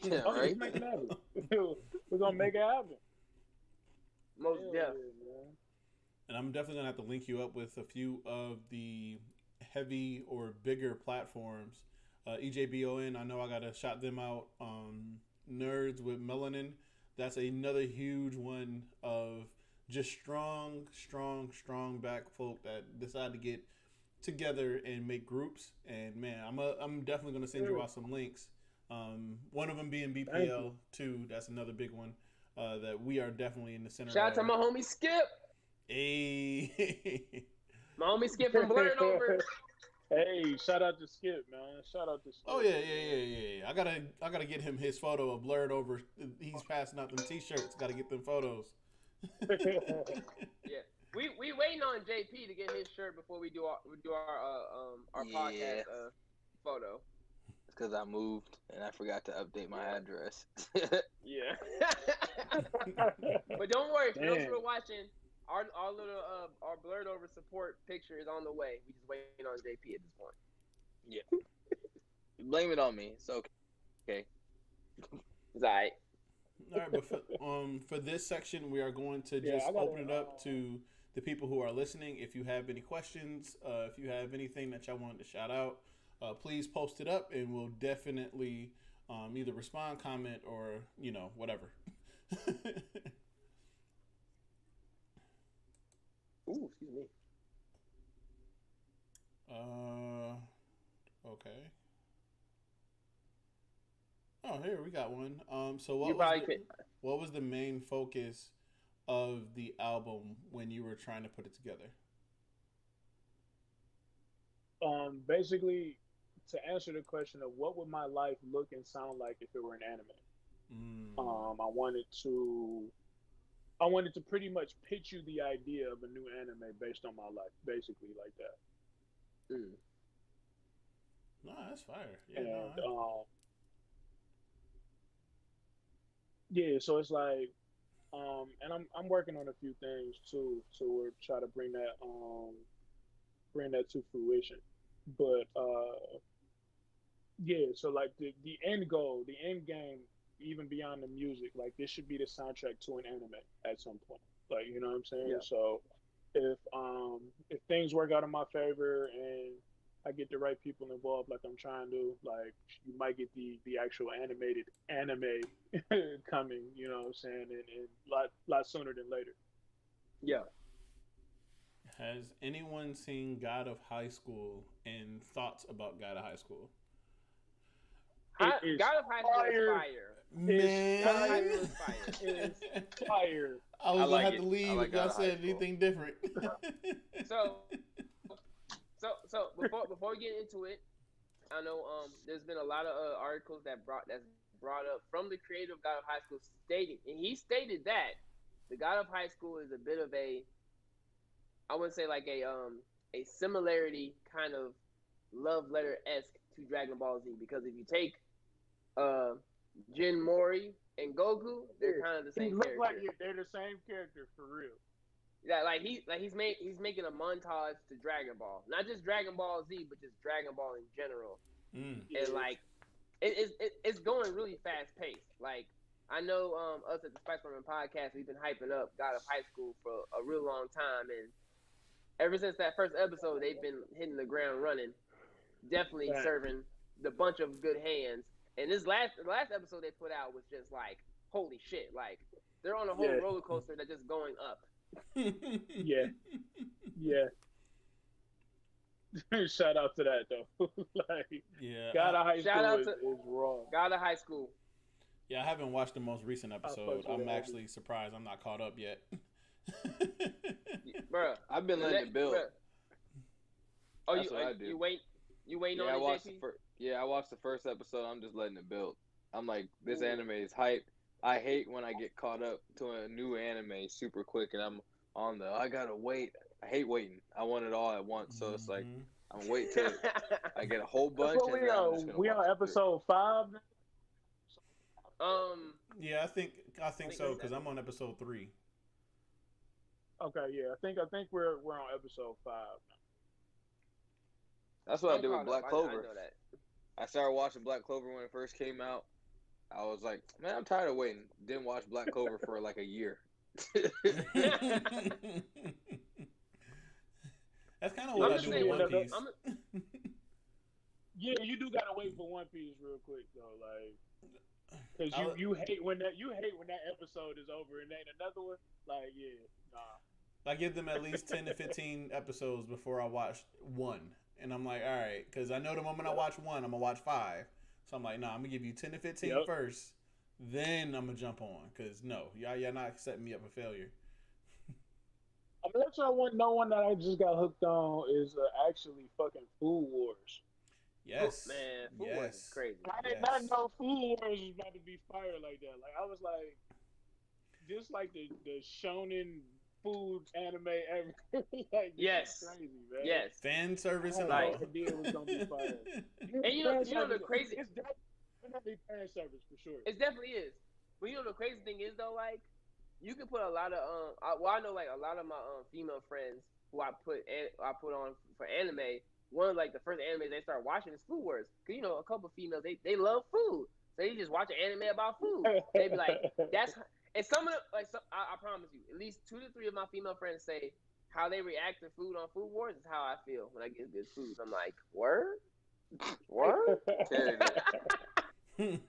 Yeah, oh yeah, we right. making it happen. We're gonna make it happen. Most Hell deaf. yeah, man. And I'm definitely gonna have to link you up with a few of the heavy or bigger platforms. EJBON, I know I gotta shout them out. Nerds with Melanin, that's another huge one of just strong back folk that decide to get together and make groups. And man, I'm definitely gonna send you Yeah, out some links. One of them being thank you. BPL too. That's another big one that we are definitely in the center Shout out to of. my homie Skip. A. My homie Skip from Blurred Over. Hey, shout out to Skip, man. Shout out to Oh Skip, yeah. I gotta get him his photo of blurred over. He's passing out them t-shirts. Gotta get them photos. man. Yeah, we waiting on JP to get his shirt before we do our podcast Yeah, photo. it's because I moved and I forgot to update my Yeah, address. yeah. But don't worry, for those Damn. who are watching, our little our Blurred Over support picture is on the way. We just waiting on JP at this point. Yeah, blame it on me. It's okay. It's alright. All right, but for this section, we are going to Yeah, just I gotta. open it up to the people who are listening. If you have any questions, if you have anything that y'all want to shout out, please post it up, and we'll definitely either respond, comment, or whatever. Ooh, excuse me. Okay. Oh, here we got one. So You probably could. what was the main focus of the album when you were trying to put it together? Basically, to answer the question of what would my life look and sound like if it were an anime. Mm, I wanted to pretty much pitch you the idea of a new anime based on my life, basically like that. Mm. no, that's fire. Yeah, no. And yeah, so it's like, and I'm working on a few things too to try to bring that to fruition. But yeah, so like the end goal, the end game, even beyond the music, like this should be the soundtrack to an anime at some point. Like you know what I'm saying? Yeah. So if things work out in my favor and I get the right people involved, like I'm trying to, like you might get the actual animated anime coming. You know what I'm saying? And lot sooner than later. Yeah. Has anyone seen God of High School and thoughts about God of High School? It is God of High School is fire. fire. Man, God of High School is fire. It's fire. I was I gonna like have it. to I leave like if y'all God of High said School. anything different. So, so before we get into it, I know there's been a lot of articles that's brought up from the creator of God of High School stating, and he stated that the God of High School is a bit of a, I wouldn't say like a similarity kind of love letter esque to Dragon Ball Z, because if you take uh Jin Mori and Goku, they're kind of the He same look like character. they're the same character for real. Yeah, he's making a montage to Dragon Ball, not just Dragon Ball Z, but just Dragon Ball in general, Mm. and like it's going really fast paced. Like I know us at the Spice Ramen podcast, we've been hyping up God of High School for a real long time, and ever since that first episode, they've been hitting the ground running, definitely Right. serving the bunch of good hands. And the last episode they put out was just like holy shit, like they're on a whole Yeah. roller coaster that's just going up. Yeah. Yeah. Shout out to that though. Like Yeah, God of High Shout School out is, to is raw. God of High School. yeah. I haven't watched the most recent episode. fucks with I'm that. actually surprised I'm not caught up yet. Bruh. I've been letting it build. Bruh. Oh, That's what I do. you waiting Yeah, on I it, watched JP? I watched the first episode. I'm just letting it build. I'm like, this anime is hype. I hate when I get caught up to a new anime super quick and I'm on I gotta wait. I hate waiting. I want it all at once. So it's like Mhm. I'm waiting till I get a whole bunch So and then I'm just gonna we watch on it episode 5 now? Yeah, I think so it's because I'm on episode 3. Okay, yeah. I think we're on episode 5 now. That's what I I'm did with caught Black up. Clover. I know that. I started watching Black Clover when it first came out. I was like, man, I'm tired of waiting. Didn't watch Black Clover for like a year. That's kind of what I'm I just do saying, with One Piece. Yeah, you do gotta wait for One Piece real quick though, like, cause I'll- you hate when that episode is over and ain't another one. Like, yeah, nah. I give them at least 10 to 15 episodes before I watch one. And I'm like, all right, because I know the moment I watch one, I'm going to watch 5. So I'm like, nah, I'm going to give you 10 to 15 Yep. first. Then I'm going to jump on. Because no, y'all not setting me up for failure. I'm gonna let y'all know one that I just got hooked on is actually fucking Food Wars. Yes. Man, Food Wars is crazy. I did not know Food Wars was about to be fire like that. Like I was like, just like the shonen food anime ever. Like, Yes. this is crazy, man. Yes. Fan service and I all. had no idea it was gonna be fire. And you know the crazy. It's definitely fan service for sure. It definitely is. But you know the crazy thing is though, like you can put a lot of I know like a lot of my female friends who I put on for anime. One of like the first animes they start watching is Food Wars. Cause you know a couple females they love food, so they just watch an anime about food. They be like, that's, and some of them like I promise you, at least 2 to 3 of my female friends say how they react to food on Food Wars is how I feel when I get good food. I'm like, word. Carried it.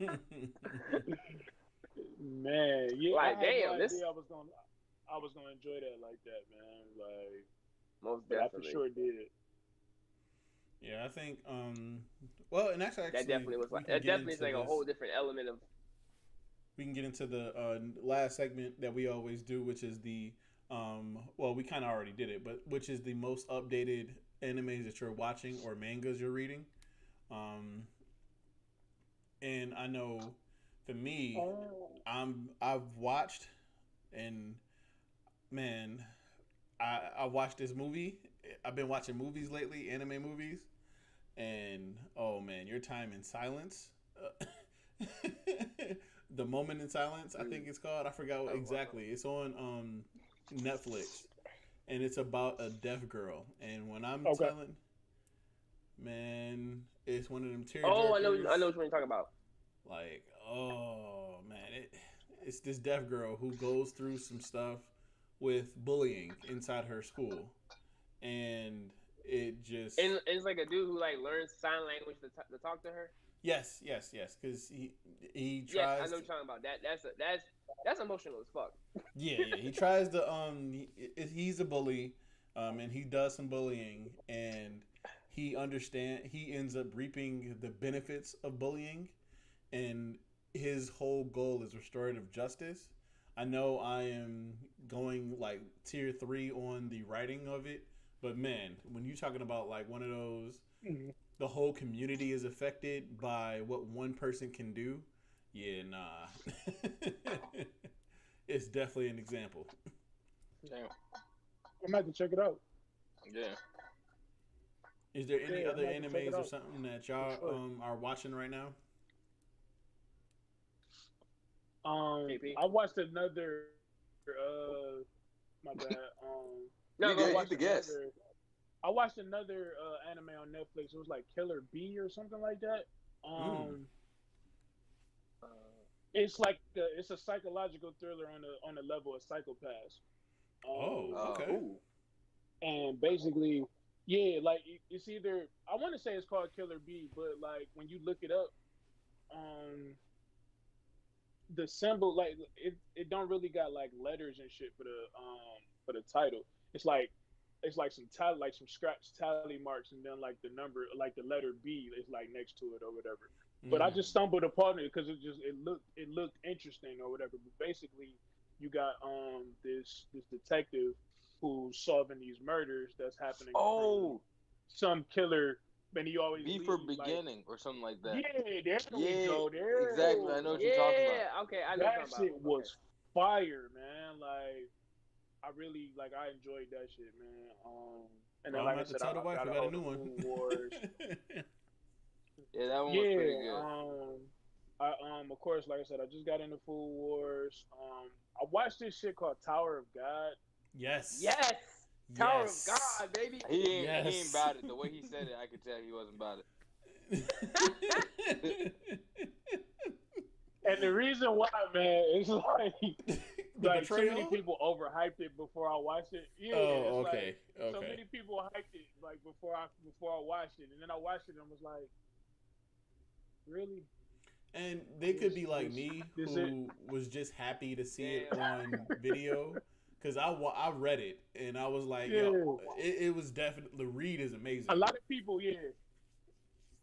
Man, yeah, Like, I had damn, no this- idea I was gonna enjoy that like that, man. Like, Most but I for definitely. sure did. Yeah, I think, well, and actually, That definitely was like we can that get definitely is into like a this. whole different element of. We can get into the last segment that we always do, which is the, well, we kind of already did it, but which is the most updated animes that you're watching or mangas you're reading. And I know for me, I've watched, and man, I watched this movie. I've been watching movies lately, anime movies, and oh man, Your Time in Silence. The Moment in Silence, I think it's called. I forgot what exactly. It's on Netflix, and it's about a deaf girl. And when I'm telling, man, it's one of them tear. Oh, I know what you're talking about. Like, oh man, it's this deaf girl who goes through some stuff with bullying inside her school, and it just And it's like a dude who like learns sign language to talk to her. yes, because he Yes, I tries know to, what you're talking about. That's emotional as fuck. yeah, he tries to he's a bully, and he does some bullying, and he ends up reaping the benefits of bullying, and his whole goal is restorative justice. I know I am going like tier 3 on the writing of it, but man, when you're talking about like one of those, Mhm. the whole community is affected by what one person can do. Yeah, nah. It's definitely an example. Damn. I'm gonna have to check it out. Yeah. Is there any Yeah, I'm other gonna have to check it animes or out something that for y'all sure. are watching right now? KP. I watched another. My bad. No, You go I good? ahead. You watched the guest. another. I watched another anime on Netflix. It was like Killer Bee or something like that. Mm. Uh, it's a psychological thriller on the level of Psychopaths. Oh, okay. Ooh. And basically, yeah, like it's either I want to say it's called Killer Bee, but like when you look it up, um, the symbol like it don't really got like letters and shit for the title. It's like it's like some tally like some scratch tally marks and then like the number like the letter B is like next to it or whatever. But I Mm. just stumbled upon it because it looked interesting or whatever. But basically, you got this detective who's solving these murders that's happening from Oh, some killer, and he always B for leaves like beginning or something like that. yeah, there we Yeah, go, there it exactly. I is. know what you're talking about. Yeah. Okay, I know what That you're talking shit about. Okay. was fire, man. Like I really like I enjoyed that shit, man. And then Well, I'm like I at the said, tell the I wife got we a got a hold new of one. Food Wars. Yeah, that one was pretty Yeah, good. I of course, like I said, I just got into Food Wars. I watched this shit called Tower of God. Yes. Yes. Tower of Yes. God, baby. He ain't Yes. about it. The way he said it, I could tell he wasn't about it. And the reason why, man, is The like too many betrayal? people overhyped it before I watched it. Yeah, it's Oh, like okay. so Okay. many people hyped it like before I watched it, and then I watched it and was like, really, And they could this be like this me, this it? who was just happy to see it Damn. on video, because I read it and I was like, yo, Yeah, it was definitely the read is a amazing. lot of people, yeah.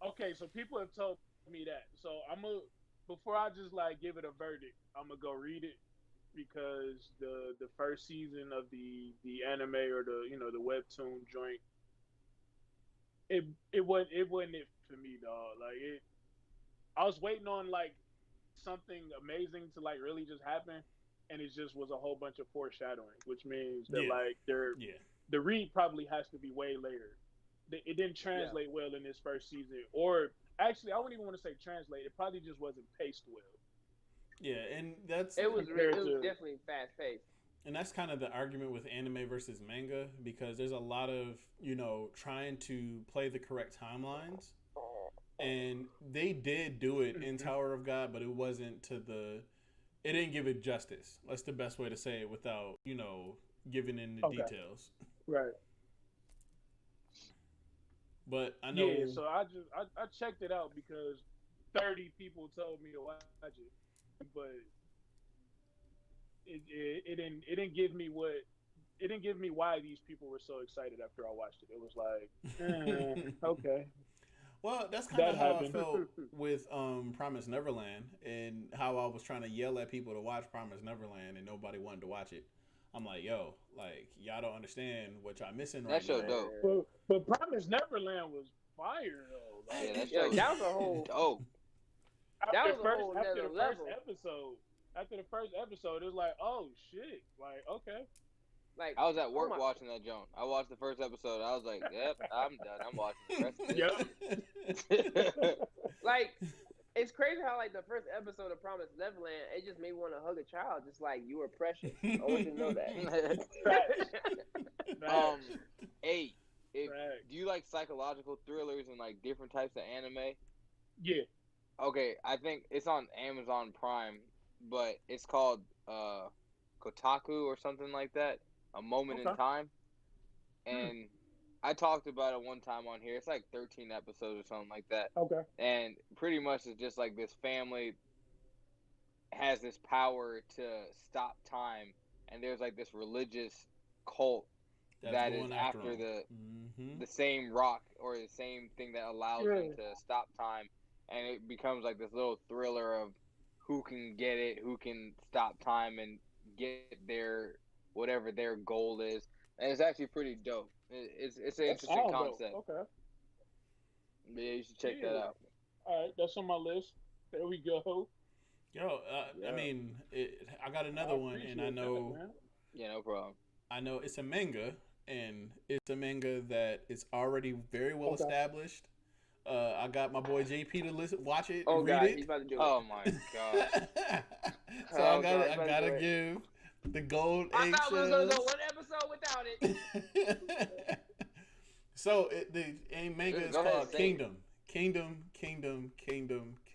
Okay, so people have told me that. So I'm gonna before I just like give it a verdict, I'm gonna go read it because the first season of the anime or the the webtoon joint it wasn't it for me, dog. Like it, I was waiting on like something amazing to like really just happen, and it just was a whole bunch of foreshadowing, which means that Yeah, like yeah, the read probably has to be way later. It didn't Yeah. translate well in this first season, or actually, I wouldn't even want to say translate. It probably just wasn't paced well yeah, and that's It was compared it was to. definitely fast paced. and that's kind of the argument with anime versus manga, because there's a lot of trying to play the correct timelines, and they did do it in Mhm. Tower of God, but it wasn't to the it didn't give it justice. That's the best way to say it without giving in the Okay, details. right. But I Yeah, know, so I checked it out because 30 people told me to watch it, but it didn't give me what it didn't give me why these people were so excited after I watched it. It was like, okay, well, that's kind of that how I happened. felt with Promise Neverland, and how I was trying to yell at people to watch Promise Neverland and nobody wanted to watch it. I'm like, yo, like y'all don't understand what y'all missing That right show now. dope. But Promise Neverland was fire though. Yeah, Like that Yeah, show that was a whole dope. that after was a first whole after nother the first level. episode, it was like, oh shit, like okay. Like, I was at oh work my, watching that joint. I watched the first episode. I was like, "Yep, I'm done. I'm watching the rest of Yep. this." like it's crazy how like the first episode of Promised Neverland, it just made me want to hug a child, just like you were precious. I want you to know that. Facts. um, Facts. eight. If Facts. do you like psychological thrillers and like different types of anime? Yeah. Okay, I think it's on Amazon Prime, but it's called Kotaku or something like that. A Moment in Okay. Time, Hmm. and I talked about it one time on here. It's like 13 episodes or something like that. Okay. And pretty much it's just like this family has this power to stop time, and there's like this religious cult That's that is going after after him. the Mm-hmm. the same rock or the same thing that allows them Yeah. to stop time, and it becomes like this little thriller of who can get it, who can stop time and get their whatever their goal is, and it's actually pretty dope. It's an That's interesting all dope. concept. Okay. But yeah, you should check that Yeah. out. All right. That's on my list. There we go. Yo, I Yeah. mean, I got I another one, and appreciate that, man. Yeah, no problem. I know it's a manga, and it's a manga that is already very well Okay. established. I got my boy JP to listen, watch it, Oh read God, he's it. about to do it. Oh my gosh. So Oh, I God, gotta, he's I about to gotta do it. give the gold I thought we was gonna eggshells. go one episode without it. So the manga is Go ahead, called say it. Kingdom. Kingdom.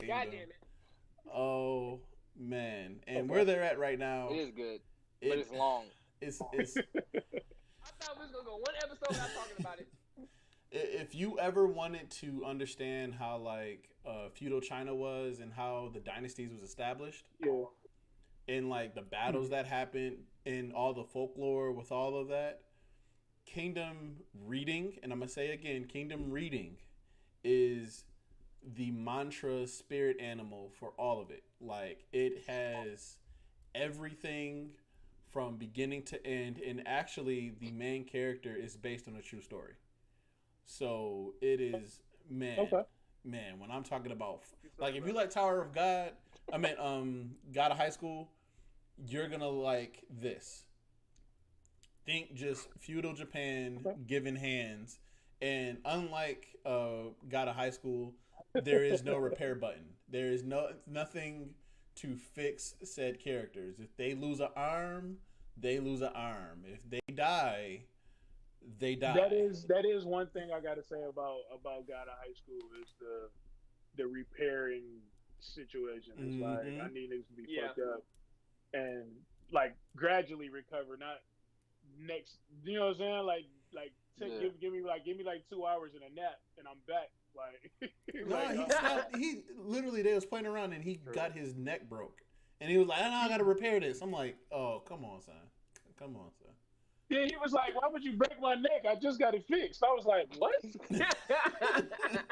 God damn it. Oh man, and Okay. where they're at right now, It is good, but it it's long. it's I thought we was gonna go one episode without talking about it. if you ever wanted to understand how like feudal China was and how the dynasties was established Yeah. and like the battles that happened and all the folklore with all of that, Kingdom reading, and I'm gonna say again, Kingdom reading is the mantra spirit animal for all of it. Like it has everything from beginning to end, and actually the main character is based on a true story. So it is Okay. man. When I'm talking about like if you like Tower of God, God of High School, you're gonna like this. Think just feudal Japan Okay. given hands, and unlike God of High School, there is no repair button. There is nothing to fix said characters. If they lose an arm, they lose an arm. If they die, they die. That is one thing I gotta say about God of High School is the repairing situation. It's like Mhm. I need niggas to be Yeah. fucked up and like gradually recover, not next. You know what I'm saying? Like Yeah. give me like 2 hours and a nap and I'm back. Like No, like he slept. He literally they was playing around and he got his neck broke, and he was like, "I gotta repair this." I'm like, "Oh, come on, son. Come on, son." yeah, he was like, "Why would you break my neck? I just got it fixed." I was like, "What?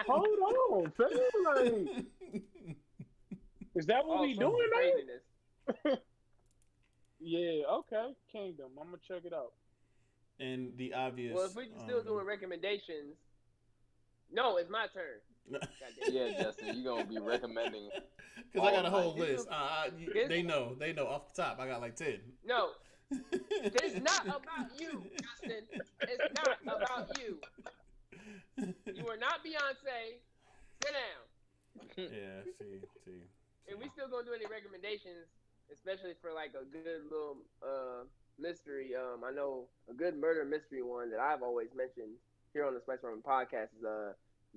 Hold on, fam. Like, is that what Oh, we some doing now?" craziness. Yeah, okay. Kingdom. I'm gonna check it out. And the obvious. Well, if we're still doing recommendations, no, it's my turn. God damn it. Yeah, Justin, you're gonna be recommending. Because I got a all whole this list. this- They know off the top. I got like 10. No, it's not about you, Justin. It's not about you. You are not Beyonce. Sit down. Yeah, see. And we still gonna do any recommendations, especially for like a good little mystery. I know a good murder mystery one that I've always mentioned here on the Spice Ramen podcast is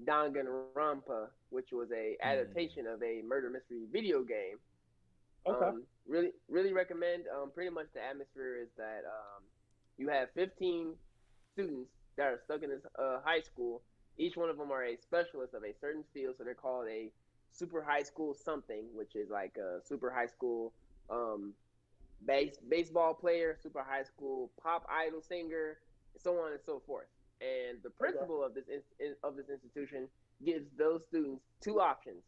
Danganronpa, which was a adaptation of a murder mystery video game. Okay. Really recommend. Pretty much the atmosphere is that you have 15 students that are stuck in this high school. Each one of them are a specialist of a certain field, so they're called a super high school something, which is like a super high school baseball player, super high school pop idol singer, so on and so forth. And the principal of this institution gives those students two options.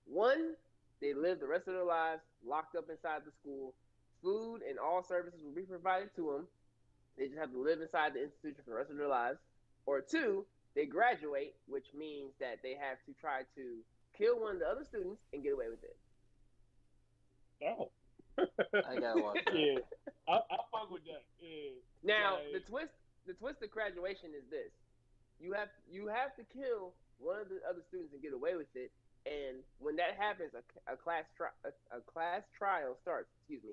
One, they live the rest of their lives locked up inside the school. Food and all services will be provided to them. They just have to live inside the institution for the rest of their lives. Or two, they graduate, which means that they have to try to kill one of the other students and get away with it. Oh. I gotta watch that. Yeah. I fuck with that. Yeah. Now, Like, the twist of graduation is this: you have to kill one of the other students and get away with it. And when that happens, a class trial starts. Excuse me.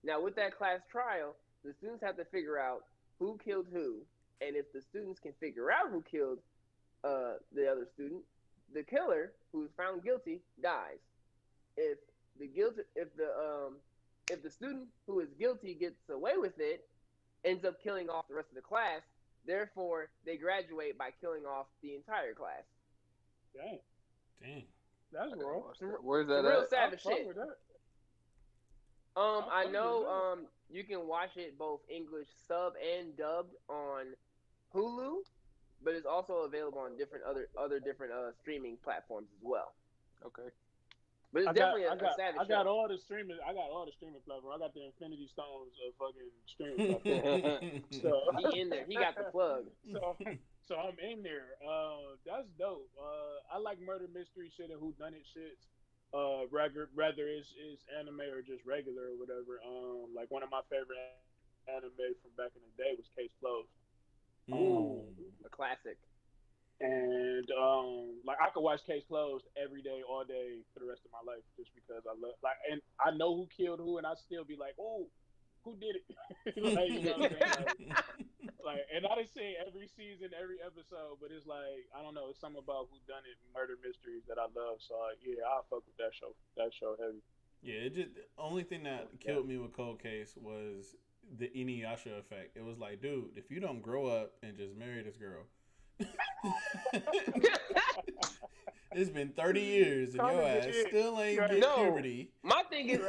Now, with that class trial, the students have to figure out who killed who, and if the students can figure out who killed the other student, the killer, who is found guilty, dies. If if the student who is guilty gets away with it, ends up killing off the rest of the class, Therefore, they graduate by killing off the entire class. Dang, Dang. that's raw. Where's Some that real at? savage I fuck shit. with that. I fuck with know that. you can watch it both English sub and dubbed on Hulu, but it's also available on different other different streaming platforms as well. Okay. But it's I got, definitely I a got, savage I got show. all the streaming. I got all the streaming platforms. I got the Infinity Stones of fucking streaming platforms. So, He in there. He got the plug. so, so I'm in there. That's dope. I like murder mystery shit and whodunit shits. Rather is anime or just regular or whatever. Like one of my favorite anime from back in the day was Case Closed. Ooh, Um, a classic. and like I could watch Case Closed every day, all day for the rest of my life, just because I love and I know who killed who, and I still be like, oh, who did it? Like you know what I'm saying? Like, and I didn't say every season, every episode, but it's like I don't know, it's something about who done it, murder mysteries that I love. So yeah, I fuck with that show. That show heavy. Yeah, it just the only thing that killed me with Cold Case was the Inuyasha effect. It was like, dude, if you don't grow up and just marry this girl, it's been 30 years and your ass still ain't get No. puberty. My thing is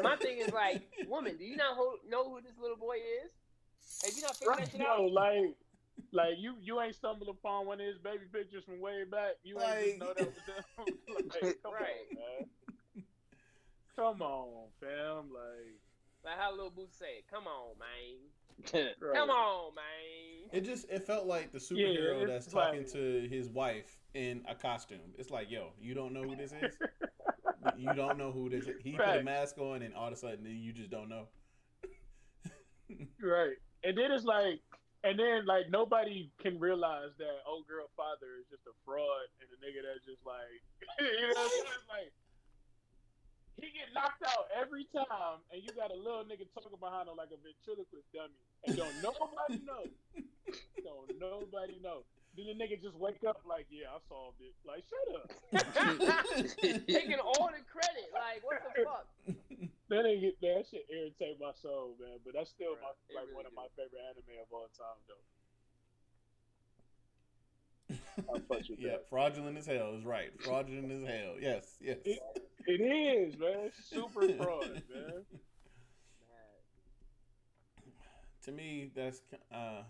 like, woman, do you not know who this little boy is? Have you not figured that shit out? No, like you ain't stumbled upon one of his baby pictures from way back. You ain't just know that was him. Like, come Right. on, man. Come on, fam. Like how little Boots say, "Come on, man. Right. Come on, man." It felt like the superhero it's that's talking like- to his wife in a costume. It's like, yo, you don't know who this is? You don't know who this is. He put a Right. mask on and all of a sudden you just don't know. Right. And then it's like, and then like nobody can realize that old girl father is just a fraud and a nigga that's just like, you know, it's like he get knocked out every time, and you got a little nigga talking behind him like a ventriloquist dummy, and don't nobody know. Don't nobody know. Then the nigga just wake up like, yeah, I solved it. Like, shut up. Taking all the credit. Like, what the fuck? That shit irritate my soul, man. But that's still Bruh, it really one of do. my favorite anime of all time, though. I fuck with Yeah, that. fraudulent as hell is right. Fraudulent as hell. Yes, yes. It is, man. Super fraud, man. To me, that's well.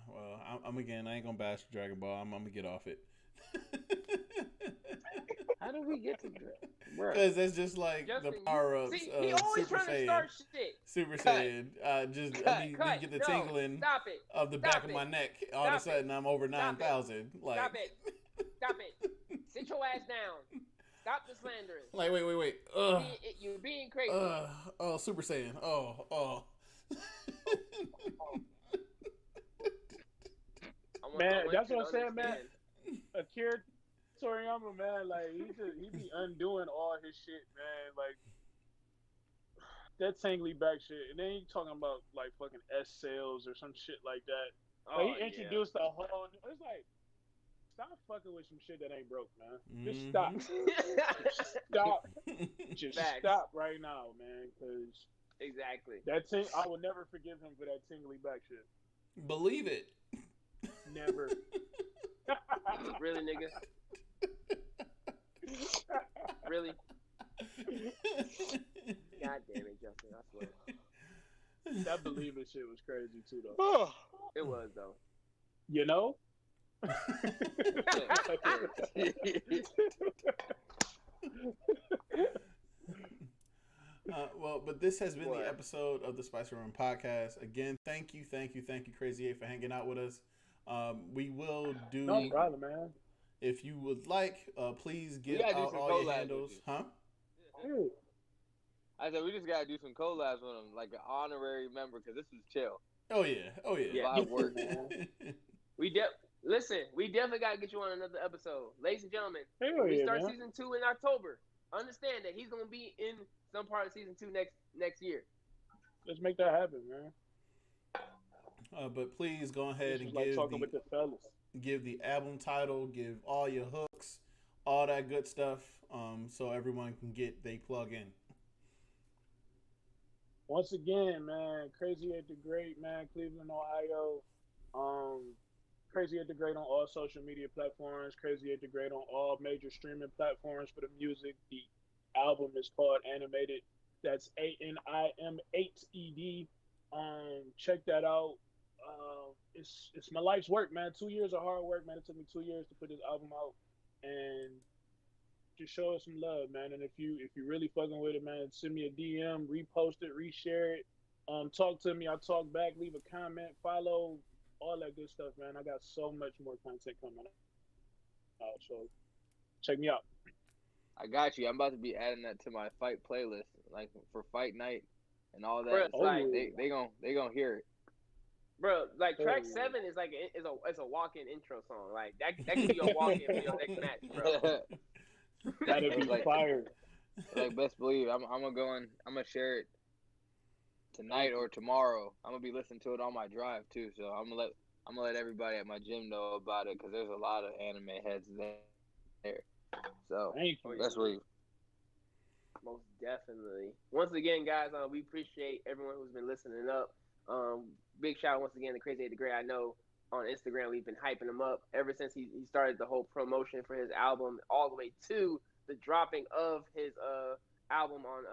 I'm again. I ain't gonna bash Dragon Ball. I'm gonna get off it. How did we get to that? Because that's just like Justin, the power ups See, he of always Super trying to Saiyan. start shit. Super Cut. Saiyan. You get the No, tingling Stop it. of the Stop back of it. my neck. All of a Stop it. sudden, I'm over Stop it. 9,000. Like, Stop it. Stop it. Sit your ass down. Stop the slandering. Like, wait. You're being crazy. Oh, Super Saiyan. Oh. Man, that's what I'm saying, man. Akira Toriyama, man, like he be undoing all his shit, man. Like that tingly back shit, and then he talking about like fucking S sales or some shit like that. Like, he introduced a whole. It's like, stop fucking with some shit that ain't broke, man. Just stop. Just stop. Just Facts. stop right now, man. Because Exactly. I will never forgive him for that tingly back shit. Believe it. Never. Really, nigga? Really? God damn it, Justin. I swear. That believe it shit was crazy too, though. Oh. It was, though. You know? Well, but this has been What? the episode of the Spicy Room Podcast. Again, thank you, Crazy 8, for hanging out with us. We will do. No problem, man. If you would like, please give gotta do out some all your collabs handles, with you. huh? Dude, I said we just gotta do some collabs with him, like an honorary member, because this is chill. Oh yeah. Yeah. Live work. We definitely got to get you on another episode. Ladies and gentlemen, hell we yeah, start man. season 2 in October. Understand that he's going to be in some part of season 2 next year. Let's make that happen, man. But please go ahead This and is like talking with the fellas. give the album title, give all your hooks, all that good stuff, so everyone can get they plug in. Once again, man, Crazy 8 the Great, man, Cleveland, Ohio. Crazy 8 the Great on all social media platforms. Crazy 8 the Great on all major streaming platforms for the music. The album is called Animated. That's ANIM8ED. Check that out. It's my life's work, man. 2 years of hard work, man. It took me 2 years to put this album out, and just show us some love, man. And if you really fucking with it, man, send me a DM, repost it, reshare it. Talk to me. I talk back. Leave a comment. Follow all that good stuff, man. I got so much more content coming out, so check me out. I got you. I'm about to be adding that to my fight playlist, like for fight night and all Bro, that. it's like, They gonna hear it. bro, like track Oh. 7 is like it's a walk-in intro song. Like that could be your walk-in for your next match, bro. That'd be Like- fire. Like best believe, I'm gonna share it tonight or tomorrow. I'm gonna be listening to it on my drive too. So I'm gonna let everybody at my gym know about it because there's a lot of anime heads there. So Thank you. best believe. Most definitely. Once again, guys, we appreciate everyone who's been listening up. Big shout out once again to Crazy 8 the Great. I know on Instagram we've been hyping him up ever since he started the whole promotion for his album, all the way to the dropping of his album on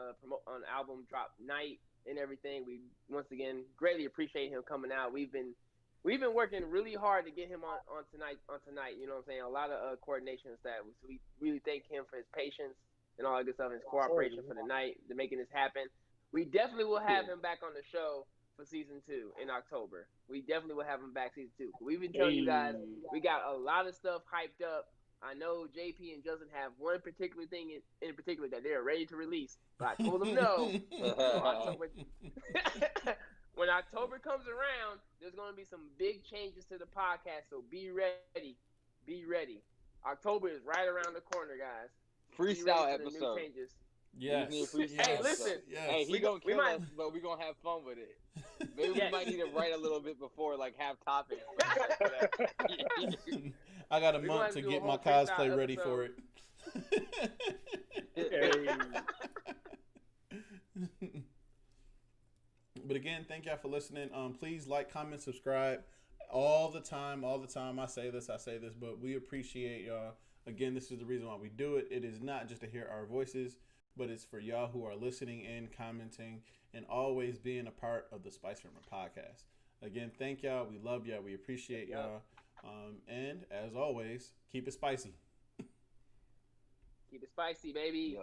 album drop night and everything. We once again greatly appreciate him coming out. We've been working really hard to get him on tonight. You know what I'm saying? A lot of coordination and stuff. So we really thank him for his patience and all that good stuff, and his cooperation for the night, to making this happen. We definitely will have him back on the show for season 2 in October. We definitely will have him back season 2. We've been telling you guys, we got a lot of stuff hyped up. I know JP and Justin have one particular thing in particular that they're ready to release, but I told them no. When October comes around, there's going to be some big changes to the podcast, so be ready. Be ready. October is right around the corner, guys. Freestyle Be ready for the new episode. changes. Yes. We need a freestyle Hey, episode. listen. Yes. Hey, he We gonna kill might- us, but we gonna have fun with it. Maybe Yes. we might need to write a little bit before, like have topics. I got a We're gonna month have to to do a get my whole freestyle cosplay ready for episode. it. But again, thank y'all for listening. Please like, comment, subscribe. All the time. I say this, but we appreciate y'all. Again, this is the reason why we do it. It is not just to hear our voices, but it's for y'all who are listening and commenting and always being a part of the Spice Ramen podcast. Again, thank y'all. We love y'all. We appreciate y'all. And as always, keep it spicy. Keep it spicy, baby.